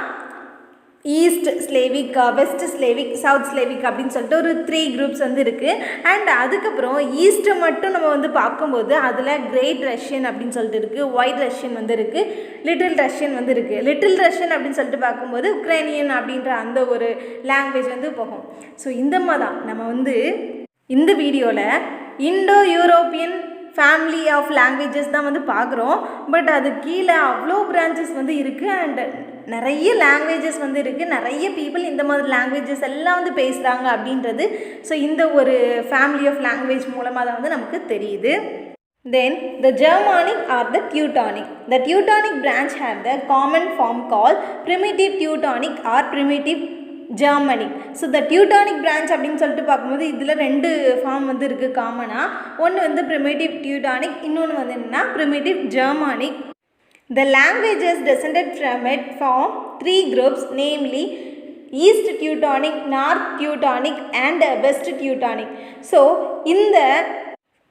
east Slavic, west Slavic, south Slavic அப்படின்னு சொல்லிட்டு ஒரு 3 groups வந்து இருக்குது. அண்ட் அதுக்கப்புறம் ஈஸ்ட்டை மட்டும் நம்ம வந்து பார்க்கும்போது அதில் கிரேட் ரஷ்யன் அப்படின்னு சொல்லிட்டு இருக்குது, ஒயிட் ரஷ்யன் வந்து இருக்குது, லிட்டில் ரஷ்யன் வந்து இருக்குது. லிட்டில் ரஷ்யன் அப்படின்னு சொல்லிட்டு பார்க்கும்போது உக்ரைனியன் அப்படின்ற அந்த ஒரு லாங்குவேஜ் வந்து போகும். ஸோ இந்த மாதிரி தான் நம்ம வந்து இந்த வீடியோவில் Indo European family of languages தான் வந்து பார்க்குறோம். பட் அது கீழே அவ்வளோ பிரான்ச்சஸ் வந்து இருக்குது. அண்ட் நிறைய லாங்குவேஜஸ் வந்து இருக்குது. நிறைய பீப்புள் இந்த மாதிரி லாங்குவேஜஸ் எல்லாம் வந்து பேசுகிறாங்க அப்படின்றது ஸோ இந்த ஒரு ஃபேமிலி ஆஃப் லாங்குவேஜ் மூலமாக தான் வந்து நமக்கு தெரியுது. Then the Germanic or the Teutonic. The Teutonic branch have the common form called primitive Teutonic or primitive Germanic. So the Teutonic branch அப்படின்னு சொல்லிட்டு பார்க்கும்போது இதில் 2 ஃபார்ம் வந்து இருக்குது காமனாக. ஒன்று வந்து ப்ரிமிட்டிவ் டியூட்டானிக், இன்னொன்று வந்து என்னென்னா primitive Germanic. The languages descended from it form three groups, namely East Teutonic, North Teutonic and West Teutonic. So இந்த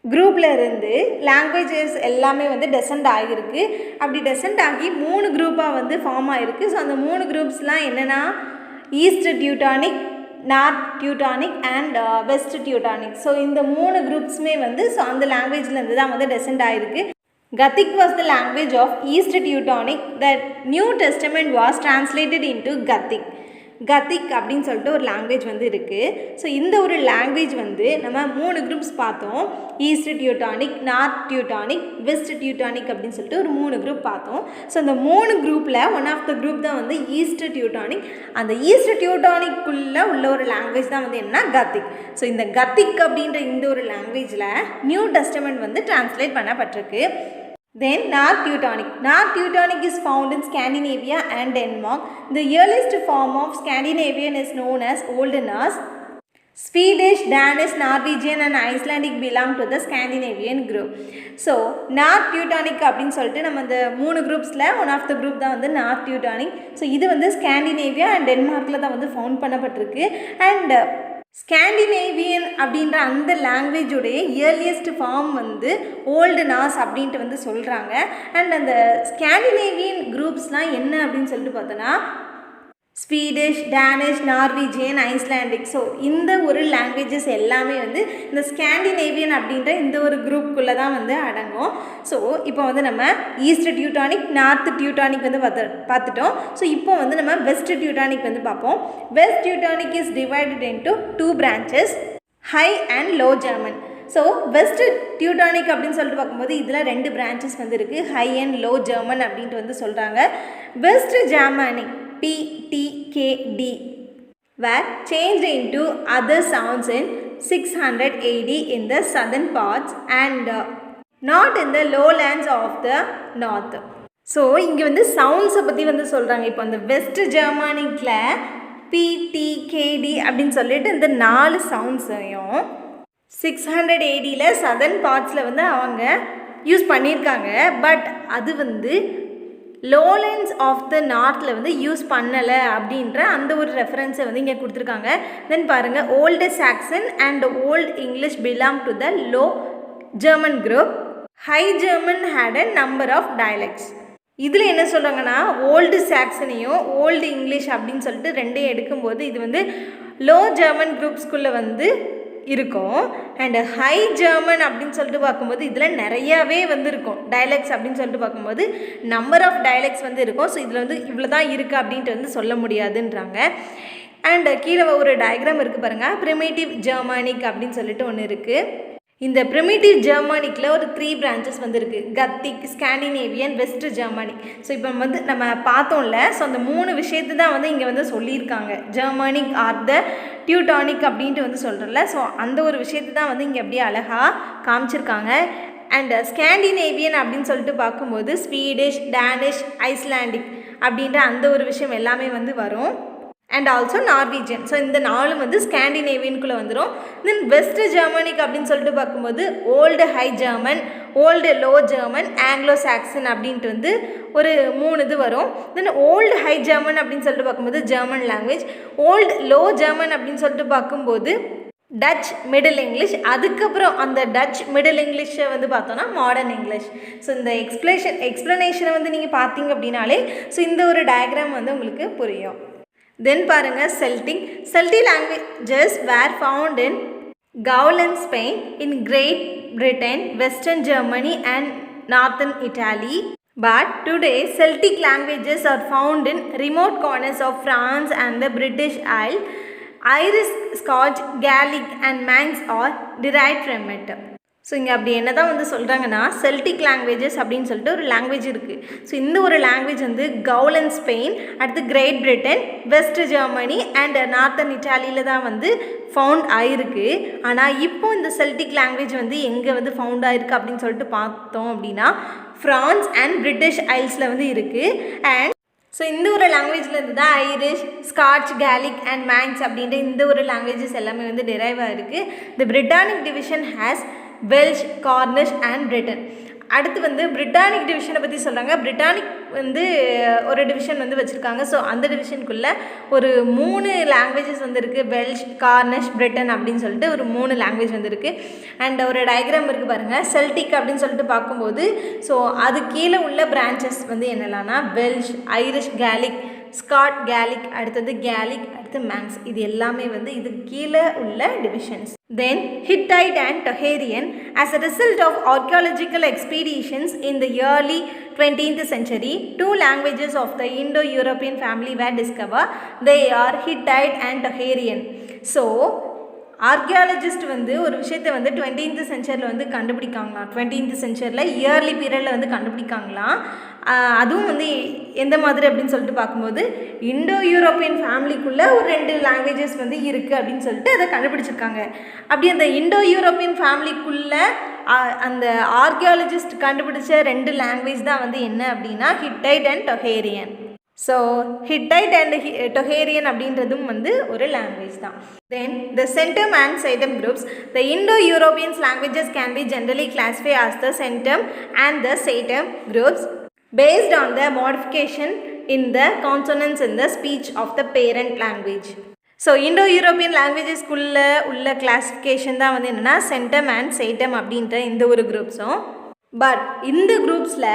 குரூப்பில் இருந்து லாங்குவேஜஸ் எல்லாமே வந்து டெசெண்ட் ஆகியிருக்கு. அப்படி டெசெண்ட் ஆகி 3 குரூப்பாக வந்து ஃபார்ம் ஆகிருக்கு. ஸோ அந்த 3 குரூப்ஸ்லாம் என்னென்னா East Teutonic, North Teutonic and West Teutonic. So இந்த 3 குரூப்ஸுமே வந்து ஸோ அந்த லாங்குவேஜ்லேருந்து தான் வந்து டெசெண்ட் ஆகிருக்கு. Gothic was the language of East Teutonic. The New Testament was translated into Gothic. Gothic அப்படின்னு சொல்லிட்டு ஒரு லாங்குவேஜ் வந்து இருக்குது. ஸோ இந்த ஒரு லாங்குவேஜ் வந்து நம்ம 3 குரூப்ஸ் பார்த்தோம். East Teutonic, North Teutonic, west Teutonic அப்படின்னு சொல்லிட்டு ஒரு 3 குரூப் பார்த்தோம். ஸோ அந்த 3 குரூப்பில் ஒன் ஆஃப் த குரூப் தான் வந்து ஈஸ்ட் டியூட்டானிக். அந்த ஈஸ்ட் டியூட்டானிக்குள்ளே உள்ள ஒரு லாங்குவேஜ் தான் வந்து என்ன கத்திக். ஸோ இந்த கத்திக் அப்படின்ற இந்த ஒரு லாங்குவேஜில் நியூ டெஸ்டமெண்ட் வந்து டிரான்ஸ்லேட் பண்ணப்பட்டிருக்கு. Then North Teutonic. North Teutonic is found in Scandinavia and Denmark. The earliest form of Scandinavian is known as Old Norse. Swedish, Danish, Norwegian and Icelandic belong to the Scandinavian group. So North Teutonic அப்படின்னு சொல்லிட்டு நம்ம இந்த 3 குரூப்ஸில் one of the group தான் வந்து North Teutonic. So இது வந்து Scandinavia and டென்மார்க்கில் தான் வந்து ஃபவுண்ட் பண்ணப்பட்டிருக்கு. அண்ட் ஸ்காண்டினேவியன் அப்படின்ற அந்த லாங்குவேஜுடைய இயர்லியஸ்ட் ஃபார்ம் வந்து ஓல்டு நாஸ் அப்படின்ட்டு வந்து சொல்கிறாங்க. அண்ட் அந்த ஸ்காண்டினேவியன் குரூப்ஸ்லாம் என்ன அப்படின்னு சொல்லிட்டு பார்த்தோன்னா Swedish, Danish, Norwegian, Icelandic. So இந்த ஒரு லாங்குவேஜஸ் எல்லாமே வந்து இந்த ஸ்காண்டினேவியன் அப்படின்ற இந்த ஒரு குரூப்புக்குள்ளே தான் வந்து அடங்கும். ஸோ இப்போ வந்து நம்ம ஈஸ்ட் டியூட்டானிக், நார்த் டியூட்டானிக் வந்து பார்த்துட்டோம். ஸோ இப்போ வந்து நம்ம வெஸ்ட் டியூட்டானிக் வந்து பார்ப்போம். West Teutonic is divided into 2 branches, High and Low German. So West Teutonic அப்படின்னு சொல்லிட்டு பார்க்கும்போது இதில் 2 branches வந்து இருக்குது, ஹை அண்ட் லோ ஜெர்மன் அப்படின்ட்டு வந்து சொல்கிறாங்க. West Germanic PTKD were changed into other sounds in 600 AD in the southern parts and not in the lowlands of the north. So இங்கே வந்து சவுண்ட்ஸை பற்றி வந்து சொல்கிறாங்க. இப்போ அந்த வெஸ்ட் ஜெர்மனிக்கில் PTKD அப்படின்னு சொல்லிட்டு இந்த 4 சவுண்ட்ஸையும் 600 ADயில் சதர்ன் பார்ட்ஸில் வந்து அவங்க யூஸ் பண்ணியிருக்காங்க. பட் அது வந்து லோலேண்ட்ஸ் ஆஃப் த நார்த்தில் வந்து யூஸ் பண்ணலை அப்படின்ற அந்த ஒரு ரெஃபரன்ஸை வந்து இங்கே கொடுத்துருக்காங்க. தென் பாருங்கள், old Saxon and old English belong to the low German group. High German had a number of dialects. இதில் என்ன சொல்கிறாங்கன்னா ஓல்டு சாக்சனையும் ஓல்டு இங்கிலீஷ் அப்படின்னு சொல்லிட்டு 2 எடுக்கும்போது இது வந்து லோ ஜெர்மன் குரூப்ஸ்குள்ளே வந்து இருக்கும். அண்ட் ஹை ஜெர்மன் அப்படின்னு சொல்லிட்டு பார்க்கும்போது இதில் நிறையாவே வந்து இருக்கும் டயலெக்ட்ஸ் அப்படின்னு சொல்லிட்டு பார்க்கும்போது நம்பர் ஆஃப் டயலெக்ட்ஸ் வந்து இருக்கும். ஸோ இதில் வந்து இவ்வளோ தான் இருக்குது அப்படின்ட்டு வந்து சொல்ல முடியாதுன்றாங்க. அண்ட் கீழே ஒரு டயக்ராம் இருக்குது பாருங்கள், ப்ரிமிட்டிவ் ஜெர்மனிக் அப்படின்னு சொல்லிட்டு ஒன்று இருக்குது. இந்த ப்ரிமிட்டிவ் ஜெர்மனிக்கில் ஒரு 3 branches வந்து இருக்குது, கத்திக், ஸ்காண்டினேவியன், வெஸ்ட் ஜெர்மனிக். ஸோ இப்போ வந்து நம்ம பார்த்தோம்ல, ஸோ அந்த 3 விஷயத்தை தான் வந்து இங்கே வந்து சொல்லியிருக்காங்க. ஜெர்மனிக் ஆர் த டியூட்டானிக் அப்படின்ட்டு வந்து சொல்கிறல, ஸோ அந்த ஒரு விஷயத்தை தான் வந்து இங்கே அப்படியே அழகாக காமிச்சிருக்காங்க. அண்ட் ஸ்காண்டினேவியன் அப்படின்னு சொல்லிட்டு பார்க்கும்போது ஸ்வீடிஷ், டேனிஷ், ஐஸ்லாண்டிக் அப்படின்ற அந்த ஒரு விஷயம் எல்லாமே வந்து வரும். And also Norwegian. ஸோ இந்த 4 வந்து ஸ்காண்டினேவியனுக்குள்ளே வந்துடும். தென் வெஸ்ட் ஜெர்மனிக் அப்படின்னு சொல்லிட்டு பார்க்கும்போது old high German, old low German, Anglo Saxon அப்படின்ட்டு வந்து ஒரு 3 இது வரும். தென் ஓல்டு ஹை ஜெர்மன் அப்படின்னு சொல்லிட்டு பார்க்கும்போது German language, old low German அப்படின்னு சொல்லிட்டு பார்க்கும்போது டச் மிடில் இங்கிலீஷ், அதுக்கப்புறம் அந்த டச் மிடில் இங்கிலீஷை வந்து பார்த்தோன்னா மாடர்ன் இங்கிலீஷ். ஸோ இந்த எக்ஸ்ப்ளனேஷனை வந்து நீங்கள் பார்த்தீங்க அப்படின்னாலே ஸோ இந்த ஒரு டயக்ராம் வந்து உங்களுக்கு புரியும். தென் பாருங்கள், Celtic languages were found in Gaul and Spain, in Great Britain, western Germany and northern Italy. But today Celtic languages are found in remote corners of France and the British Isles. Irish, Scotch, Gaelic and Manx are derived from it. So இங்கே அப்படி என்ன தான் வந்து சொல்கிறாங்கன்னா Celtic languages அப்படின்னு சொல்லிட்டு ஒரு language இருக்குது. ஸோ இந்த ஒரு லாங்குவேஜ் வந்து கவுலன் ஸ்பெயின், அடுத்து Great Britain, west Germany and northern இட்டாலியில் தான் வந்து ஃபவுண்ட் ஆகிருக்கு. ஆனால் இப்போ இந்த செல்டிக் லாங்குவேஜ் வந்து எங்கே வந்து ஃபவுண்ட் ஆகிருக்கு அப்படின்னு சொல்லிட்டு பார்த்தோம் அப்படின்னா ஃப்ரான்ஸ் அண்ட் பிரிட்டிஷ் ஐல்ஸில் வந்து இருக்குது. அண்ட் ஸோ இந்த ஒரு லாங்குவேஜில் இருந்து தான் Irish, Scotch, Gaelic and Manx அப்படின்ற இந்த ஒரு லாங்குவேஜஸ் எல்லாமே வந்து டெரைவ் ஆகிருக்கு. The Britannic division has Welsh, Cornish and Breton. அடுத்து வந்து பிரிட்டானிக் டிவிஷனை பற்றி சொல்கிறாங்க. பிரிட்டானிக் வந்து ஒரு டிவிஷன் வந்து வச்சுருக்காங்க. ஸோ அந்த டிவிஷனுக்குள்ளே ஒரு 3 லாங்குவேஜஸ் வந்து இருக்குது. வெல்ஷ், கார்னிஷ், பிரிட்டன் அப்படின்னு சொல்லிட்டு ஒரு 3 லாங்குவேஜ் வந்து இருக்குது. அண்ட் ஒரு டயக்ராம் இருக்குது பாருங்கள். செல்டிக் அப்படின்னு சொல்லிட்டு பார்க்கும்போது ஸோ அது கீழே உள்ள பிரான்ச்சஸ் வந்து என்னெல்லாம்னா வெல்ஷ், ஐரிஷ், கேலிக், ஸ்காட் கேலிக், அடுத்தது கேலிக், அடுத்து மேங்ஸ். இது எல்லாமே வந்து இது கீழே உள்ள divisions. Then Hittite and Tocharian. As a result of archaeological expeditions in the early 20th century, 2 languages of the Indo-European family were discovered. They are Hittite and Tocharian. So archaeologist வந்து ஒரு விஷயத்தை வந்து 20th சென்ச்சுரியில் வந்து கண்டுபிடிக்காங்களாம். 20th சென்ச்சுரியில் yearly பீரியடில் வந்து கண்டுபிடிக்காங்களாம். அதுவும் வந்து எந்த மாதிரி அப்படின்னு சொல்லிட்டு பார்க்கும்போது இண்டோ யூரோப்பியன் ஃபேமிலிக்குள்ளே ஒரு 2 லாங்குவேஜஸ் வந்து இருக்குது அப்படின்னு சொல்லிட்டு அதை கண்டுபிடிச்சிருக்காங்க. அப்படி அந்த இண்டோ யூரோப்பியன் ஃபேமிலிக்குள்ளே அந்த ஆர்கியாலஜிஸ்ட் கண்டுபிடிச்ச 2 லாங்குவேஜ் தான் வந்து என்ன அப்படின்னா Hittite and Tocharian. So Hittite and Tocharian அப்படின்றதும் வந்து ஒரு லாங்குவேஜ் தான். Then the Centum and Saitem groups. The Indo-European languages can be generally classified as the Centum and the Saitem groups based on the modification in the consonants in the speech of the parent language. So Indo European லாங்குவேஜஸ்குள்ளே உள்ள classification தான் வந்து என்னென்னா centum and சைட்டம் அப்படின்ற இந்த ஒரு குரூப்ஸும். But இந்த குரூப்ஸில்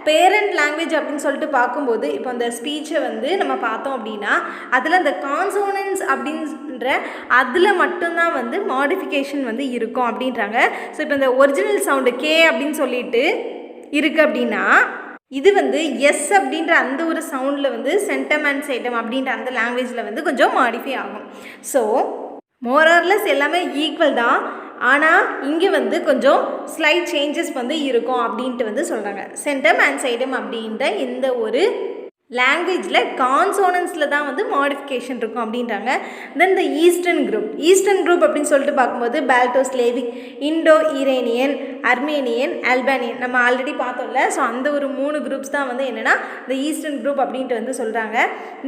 parent language அப்படின்னு சொல்லிட்டு பார்க்கும்போது இப்போ அந்த ஸ்பீச்சை வந்து நம்ம பார்த்தோம் அப்படின்னா அதில் அந்த கான்சோனன்ஸ் அப்படின்ற அதில் மட்டும்தான் வந்து மாடிஃபிகேஷன் வந்து இருக்கும் அப்படின்றாங்க. ஸோ இப்போ இந்த ஒரிஜினல் சவுண்டு கே அப்படின்னு சொல்லிட்டு இருக்குது அப்படின்னா இது வந்து எஸ் அப்படின்ற அந்த ஒரு சவுண்டில் வந்து சென்டம் அண்ட் சைட்டம் அப்படின்ற அந்த லாங்குவேஜில் வந்து கொஞ்சம் மாடிஃபை ஆகும். ஸோ மோரார்லெஸ் எல்லாமே ஈக்குவல் தான். ஆனால் இங்கே வந்து கொஞ்சம் ஸ்லைட் சேஞ்சஸ் வந்து இருக்கும் அப்படின்ட்டு வந்து சொல்கிறாங்க. சென்டம் அண்ட் சைடம் அப்படின்ற இந்த ஒரு லாங்குவேஜில் கான்சோனன்ஸில் தான் வந்து மாடிஃபிகேஷன் இருக்கும் அப்படின்றாங்க. தென் த ஈஸ்டர்ன் குரூப் அப்படின்னு சொல்லிட்டு பார்க்கும்போது Balto Slavic, Indo ஈரேனியன், Armenian, Albanian நம்ம ஆல்ரெடி பார்த்தோம்ல. ஸோ அந்த ஒரு 3 குரூப்ஸ் தான் வந்து என்னென்னா இந்த ஈஸ்டர்ன் குரூப் அப்படின்ட்டு வந்து சொல்கிறாங்க.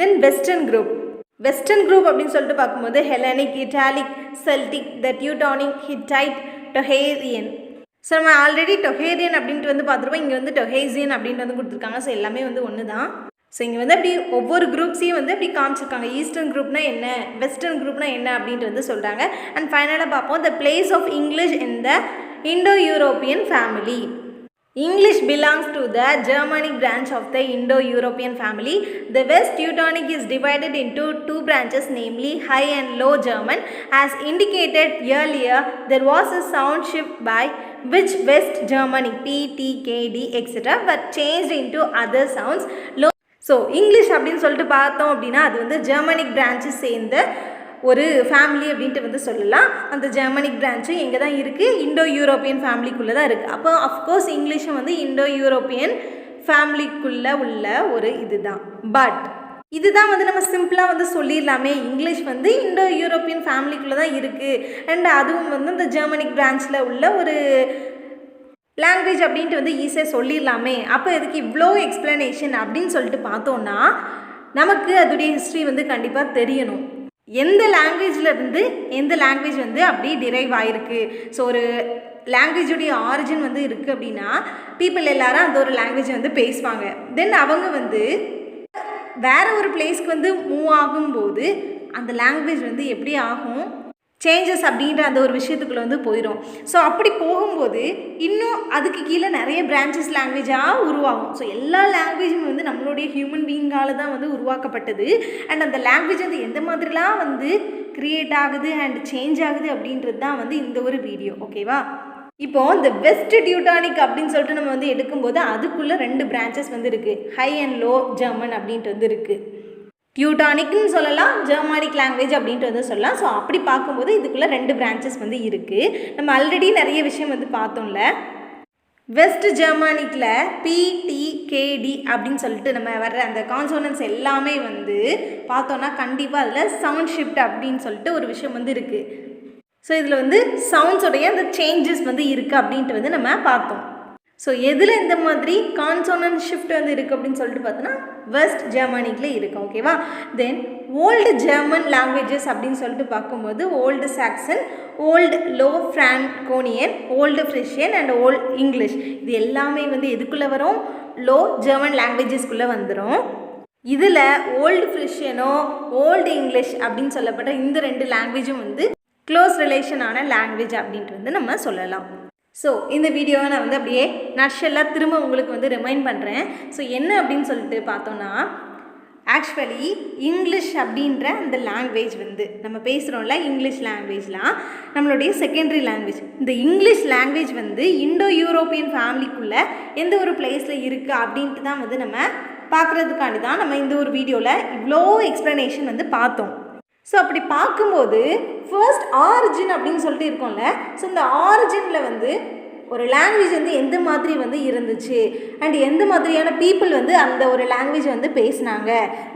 தென் வெஸ்டர்ன் குரூப் அப்படின்னு சொல்லிட்டு பார்க்கும்போது ஹெலனிக், இட்டாலிக், செல்டிக், த டியூட்டானிக், ஹிட்டைட், டொஹேரியன். ஸோ நம்ம ஆல்ரெடி டொஹேரியன் அப்படின்ட்டு வந்து பார்த்துருப்போம். இங்கே வந்து டொஹேசியன் அப்படின்ட்டு வந்து கொடுத்துருக்காங்க. ஸோ எல்லாமே வந்து ஒன்று தான். ஸோ இங்கே வந்து அப்படி ஒவ்வொரு குரூப்ஸையும் வந்து அப்படி காமிச்சிருக்காங்க. ஈஸ்டர்ன் குரூப்னா என்ன, வெஸ்டர்ன் குரூப்னா என்ன அப்படின்ட்டு வந்து சொல்கிறாங்க. அண்ட் ஃபைனலாக பார்ப்போம் the place of English in the Indo European family. English belongs to the Germanic branch of the Indo-European family. The West Teutonic is divided into 2 branches, namely High and Low German. As indicated earlier, there was a sound shift by which West Germanic P, T, K, D, etc. were changed into other sounds. So English அப்படின்னு சொல்லிட்டு பார்த்தோம் அப்படின்னா அது வந்து Germanic branch சேர்ந்த ஒரு family அப்படின்ட்டு வந்து சொல்லலாம். அந்த ஜெர்மனிக் பிரான்ச்சு எங்கே தான் இருக்குது, இண்டோ யூரோப்பியன் ஃபேமிலிக்குள்ளே தான் இருக்குது. அப்போ அஃப்கோர்ஸ் இங்கிலீஷும் வந்து இண்டோ யூரோப்பியன் ஃபேமிலிக்குள்ளே உள்ள ஒரு இதுதான். பட் இதுதான் வந்து நம்ம சிம்பிளாக வந்து சொல்லிடலாமே, இங்கிலீஷ் வந்து இண்டோ யூரோப்பியன் ஃபேமிலிக்குள்ளே தான் இருக்குது அண்ட் அதுவும் வந்து இந்த ஜெர்மனிக் பிரான்ச்சில் உள்ள ஒரு லாங்குவேஜ் அப்படின்ட்டு வந்து ஈஸியாக சொல்லிடலாமே. அப்போ இதுக்கு இவ்வளோ எக்ஸ்ப்ளனேஷன் அப்படின்னு சொல்லிட்டு பார்த்தோன்னா நமக்கு அதோடைய ஹிஸ்ட்ரி வந்து கண்டிப்பாக தெரியணும். எந்த லாங்குவேஜில் இருந்து எந்த லாங்குவேஜ் வந்து அப்படி டிரைவ் ஆகிருக்கு. ஸோ ஒரு லாங்குவேஜுடைய ஆரிஜின் வந்து இருக்குது அப்படின்னா பீப்புள் எல்லாரும் அந்த ஒரு லாங்குவேஜை வந்து பேசுவாங்க. தென் அவங்க வந்து வேறு ஒரு பிளேஸ்க்கு வந்து மூவ் ஆகும்போது அந்த லாங்குவேஜ் வந்து எப்படி ஆகும், சேஞ்சஸ் அப்படின்ற அந்த ஒரு விஷயத்துக்குள்ளே வந்து போயிடும். ஸோ அப்படி போகும்போது இன்னும் அதுக்கு கீழே நிறைய பிரான்ச்சஸ் லாங்குவேஜாக உருவாகும். ஸோ எல்லா லாங்குவேஜும் வந்து நம்மளுடைய ஹியூமன் பீயிங்கால் தான் வந்து உருவாக்கப்பட்டது. அண்ட் அந்த லாங்குவேஜ் வந்து எந்த மாதிரிலாம் வந்து க்ரியேட் ஆகுது அண்ட் சேஞ்ச் ஆகுது அப்படின்றது தான் வந்து இந்த ஒரு வீடியோ. ஓகேவா? இப்போது இந்த வெஸ்ட் டியூட்டானிக் அப்படின்னு சொல்லிட்டு நம்ம வந்து எடுக்கும்போது அதுக்குள்ளே 2 பிரான்ச்சஸ் வந்து இருக்குது. ஹை அண்ட் லோ ஜெர்மன் அப்படின்ட்டு வந்து இருக்குது. டியூட்டானிக்னு சொல்லலாம், ஜெர்மானிக் லாங்குவேஜ் அப்படின்ட்டு வந்து சொல்லலாம். ஸோ அப்படி பார்க்கும்போது இதுக்குள்ளே 2 பிரான்ச்சஸ் வந்து இருக்குது. நம்ம ஆல்ரெடி நிறைய விஷயம் வந்து பார்த்தோம்ல. வெஸ்ட் ஜெர்மானிக்கில் PTKD அப்படின்னு சொல்லிட்டு நம்ம வர்ற அந்த கான்சோனன்ஸ் எல்லாமே வந்து பார்த்தோன்னா கண்டிப்பாக அதில் சவுண்ட் ஷிஃப்ட் அப்படின்னு சொல்லிட்டு ஒரு விஷயம் வந்து இருக்குது. ஸோ இதில் வந்து சவுண்ட்ஸோடைய அந்த சேஞ்சஸ் வந்து இருக்குது அப்படின்ட்டு வந்து நம்ம பார்த்தோம். ஸோ எதில் இந்த மாதிரி கான்சோனன்ட் ஷிஃப்ட் வந்து இருக்குது அப்படின்னு சொல்லிட்டு பார்த்தோன்னா வெஸ்ட் ஜெர்மனிக்கில் இருக்குது. ஓகேவா? தென் ஓல்டு ஜெர்மன் லாங்குவேஜஸ் அப்படின்னு சொல்லிட்டு பார்க்கும்போது Old Saxon, Old Low Franconian, Old Frisian and old English. இது எல்லாமே வந்து எதுக்குள்ளே வரும்? லோ ஜெர்மன் லாங்குவேஜஸ்குள்ளே வந்துடும். இதில் ஓல்டு ஃப்ரிஷியனோ ஓல்டு இங்கிலீஷ் அப்படின்னு சொல்லப்பட்ட இந்த 2 லாங்குவேஜும் வந்து க்ளோஸ் ரிலேஷனான லாங்குவேஜ் அப்படின்ட்டு வந்து நம்ம சொல்லலாம். ஸோ இந்த வீடியோவை நான் வந்து அப்படியே நட்ஷெல்லாம் திரும்ப உங்களுக்கு வந்து ரிமைண்ட் பண்ணுறேன். ஸோ என்ன அப்படின்னு சொல்லிட்டு பார்த்தோன்னா, ஆக்சுவலி இங்கிலீஷ் அப்படின்ற அந்த லாங்குவேஜ் வந்து நம்ம பேசுகிறோம்ல, இங்கிலீஷ் லாங்குவேஜ்லாம் நம்மளுடைய செகண்டரி லாங்குவேஜ். இந்த இங்கிலீஷ் லாங்குவேஜ் வந்து இண்டோ யூரோப்பியன் ஃபேமிலிக்குள்ளே எந்த ஒரு பிளேஸில் இருக்குது அப்படின்ட்டு தான் வந்து நம்ம பார்க்குறதுக்காண்டி தான் நம்ம இந்த ஒரு வீடியோவில் இவ்வளோ எக்ஸ்ப்ளனேஷன் வந்து பார்த்தோம். ஸோ அப்படி பார்க்கும்போது ஃபர்ஸ்ட் ஆரிஜின் அப்படின்னு சொல்லிட்டு இருக்கோம்ல, ஸோ இந்த ஆரிஜினில் வந்து ஒரு லாங்குவேஜ் வந்து எந்த மாதிரி வந்து இருந்துச்சு அண்ட் எந்த மாதிரியான பீப்புள் வந்து அந்த ஒரு லாங்குவேஜ் வந்து பேசினாங்க,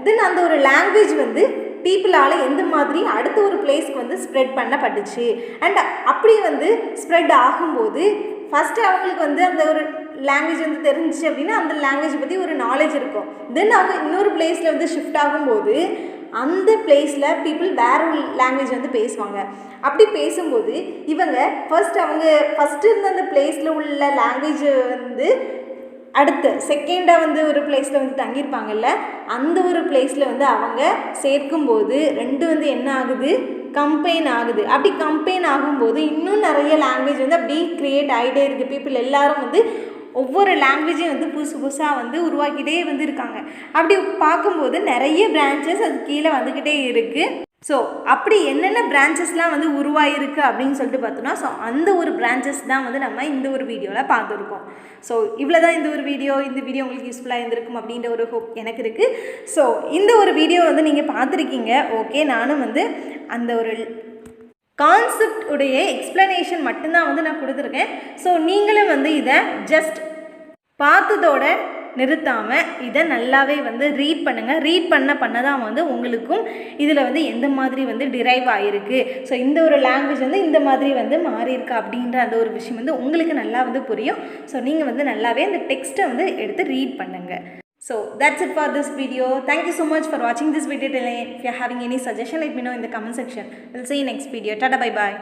தென் அந்த ஒரு லாங்குவேஜ் வந்து பீப்புளால் எந்த மாதிரி அடுத்த ஒரு பிளேஸ்க்கு வந்து ஸ்ப்ரெட் பண்ணப்பட்டுச்சு அண்ட் அப்படி வந்து ஸ்ப்ரெட் ஆகும்போது ஃபஸ்ட்டு அவங்களுக்கு வந்து அந்த ஒரு லாங்குவேஜ் வந்து தெரிஞ்சிச்சு அப்படின்னா அந்த லாங்குவேஜ் பற்றி ஒரு நாலேஜ் இருக்கும். தென் அவங்க இன்னொரு பிளேஸில் வந்து ஷிஃப்ட் ஆகும்போது அந்த பிளேஸில் பீப்புள் வேறு ஒரு லாங்குவேஜ் வந்து பேசுவாங்க. அப்படி பேசும்போது இவங்க ஃபஸ்ட்டு இருந்த அந்த பிளேஸில் உள்ள லாங்குவேஜ் வந்து அடுத்து செகண்டாக வந்து ஒரு பிளேஸில் வந்து தங்கியிருப்பாங்கல்ல, அந்த ஒரு பிளேஸில் வந்து அவங்க சேர்க்கும்போது 2 வந்து என்ன ஆகுது? கம்பைன் ஆகுது. அப்படி கம்பைன் ஆகும்போது இன்னும் நிறைய லாங்குவேஜ் வந்து அப்படி க்ரியேட் ஆகிட்டே இருக்குது. பீப்புள் எல்லாரும் வந்து ஒவ்வொரு லாங்குவேஜையும் வந்து புதுசாக வந்து உருவாக்கிட்டே வந்து இருக்காங்க. அப்படி பார்க்கும்போது நிறைய பிரான்ச்சஸ் அது கீழே வந்துக்கிட்டே இருக்குது. ஸோ அப்படி என்னென்ன பிரான்ச்சஸ்லாம் வந்து உருவாகிருக்கு அப்படின்னு சொல்லிட்டு பார்த்தோன்னா, ஸோ அந்த ஒரு பிரான்ச்சஸ் தான் வந்து நம்ம இந்த ஒரு வீடியோவில் பார்த்துருக்கோம். ஸோ இவ்வளோ தான் இந்த வீடியோ உங்களுக்கு யூஸ்ஃபுல்லாக இருந்திருக்கும் அப்படின்ற ஒரு ஹோப் எனக்கு இருக்குது. ஸோ இந்த ஒரு வீடியோ வந்து நீங்கள் பார்த்துருக்கீங்க. ஓகே, நானும் வந்து அந்த ஒரு கான்செப்ட் உடைய எக்ஸ்ப்ளனேஷன் மட்டும்தான் வந்து நான் கொடுத்துருக்கேன். ஸோ நீங்களும் வந்து இதை ஜஸ்ட் பார்த்ததோட நிறுத்தாமல் இதை நல்லாவே வந்து ரீட் பண்ணுங்கள். ரீட் பண்ண தான் வந்து உங்களுக்கும் இதில் வந்து எந்த மாதிரி வந்து டிரைவ் ஆகிருக்கு, ஸோ இந்த ஒரு லாங்குவேஜ் வந்து இந்த மாதிரி வந்து மாறியிருக்கு அப்படின்ற அந்த ஒரு விஷயம் வந்து உங்களுக்கு நல்லா வந்து புரியும். ஸோ நீங்கள் வந்து நல்லாவே அந்த டெக்ஸ்ட்டை வந்து எடுத்து ரீட் பண்ணுங்கள். So that's it for this video. Thank you so much for watching this video till end. If you are having any suggestion, let me know in the comment section. We'll see you next video. Tada, bye bye.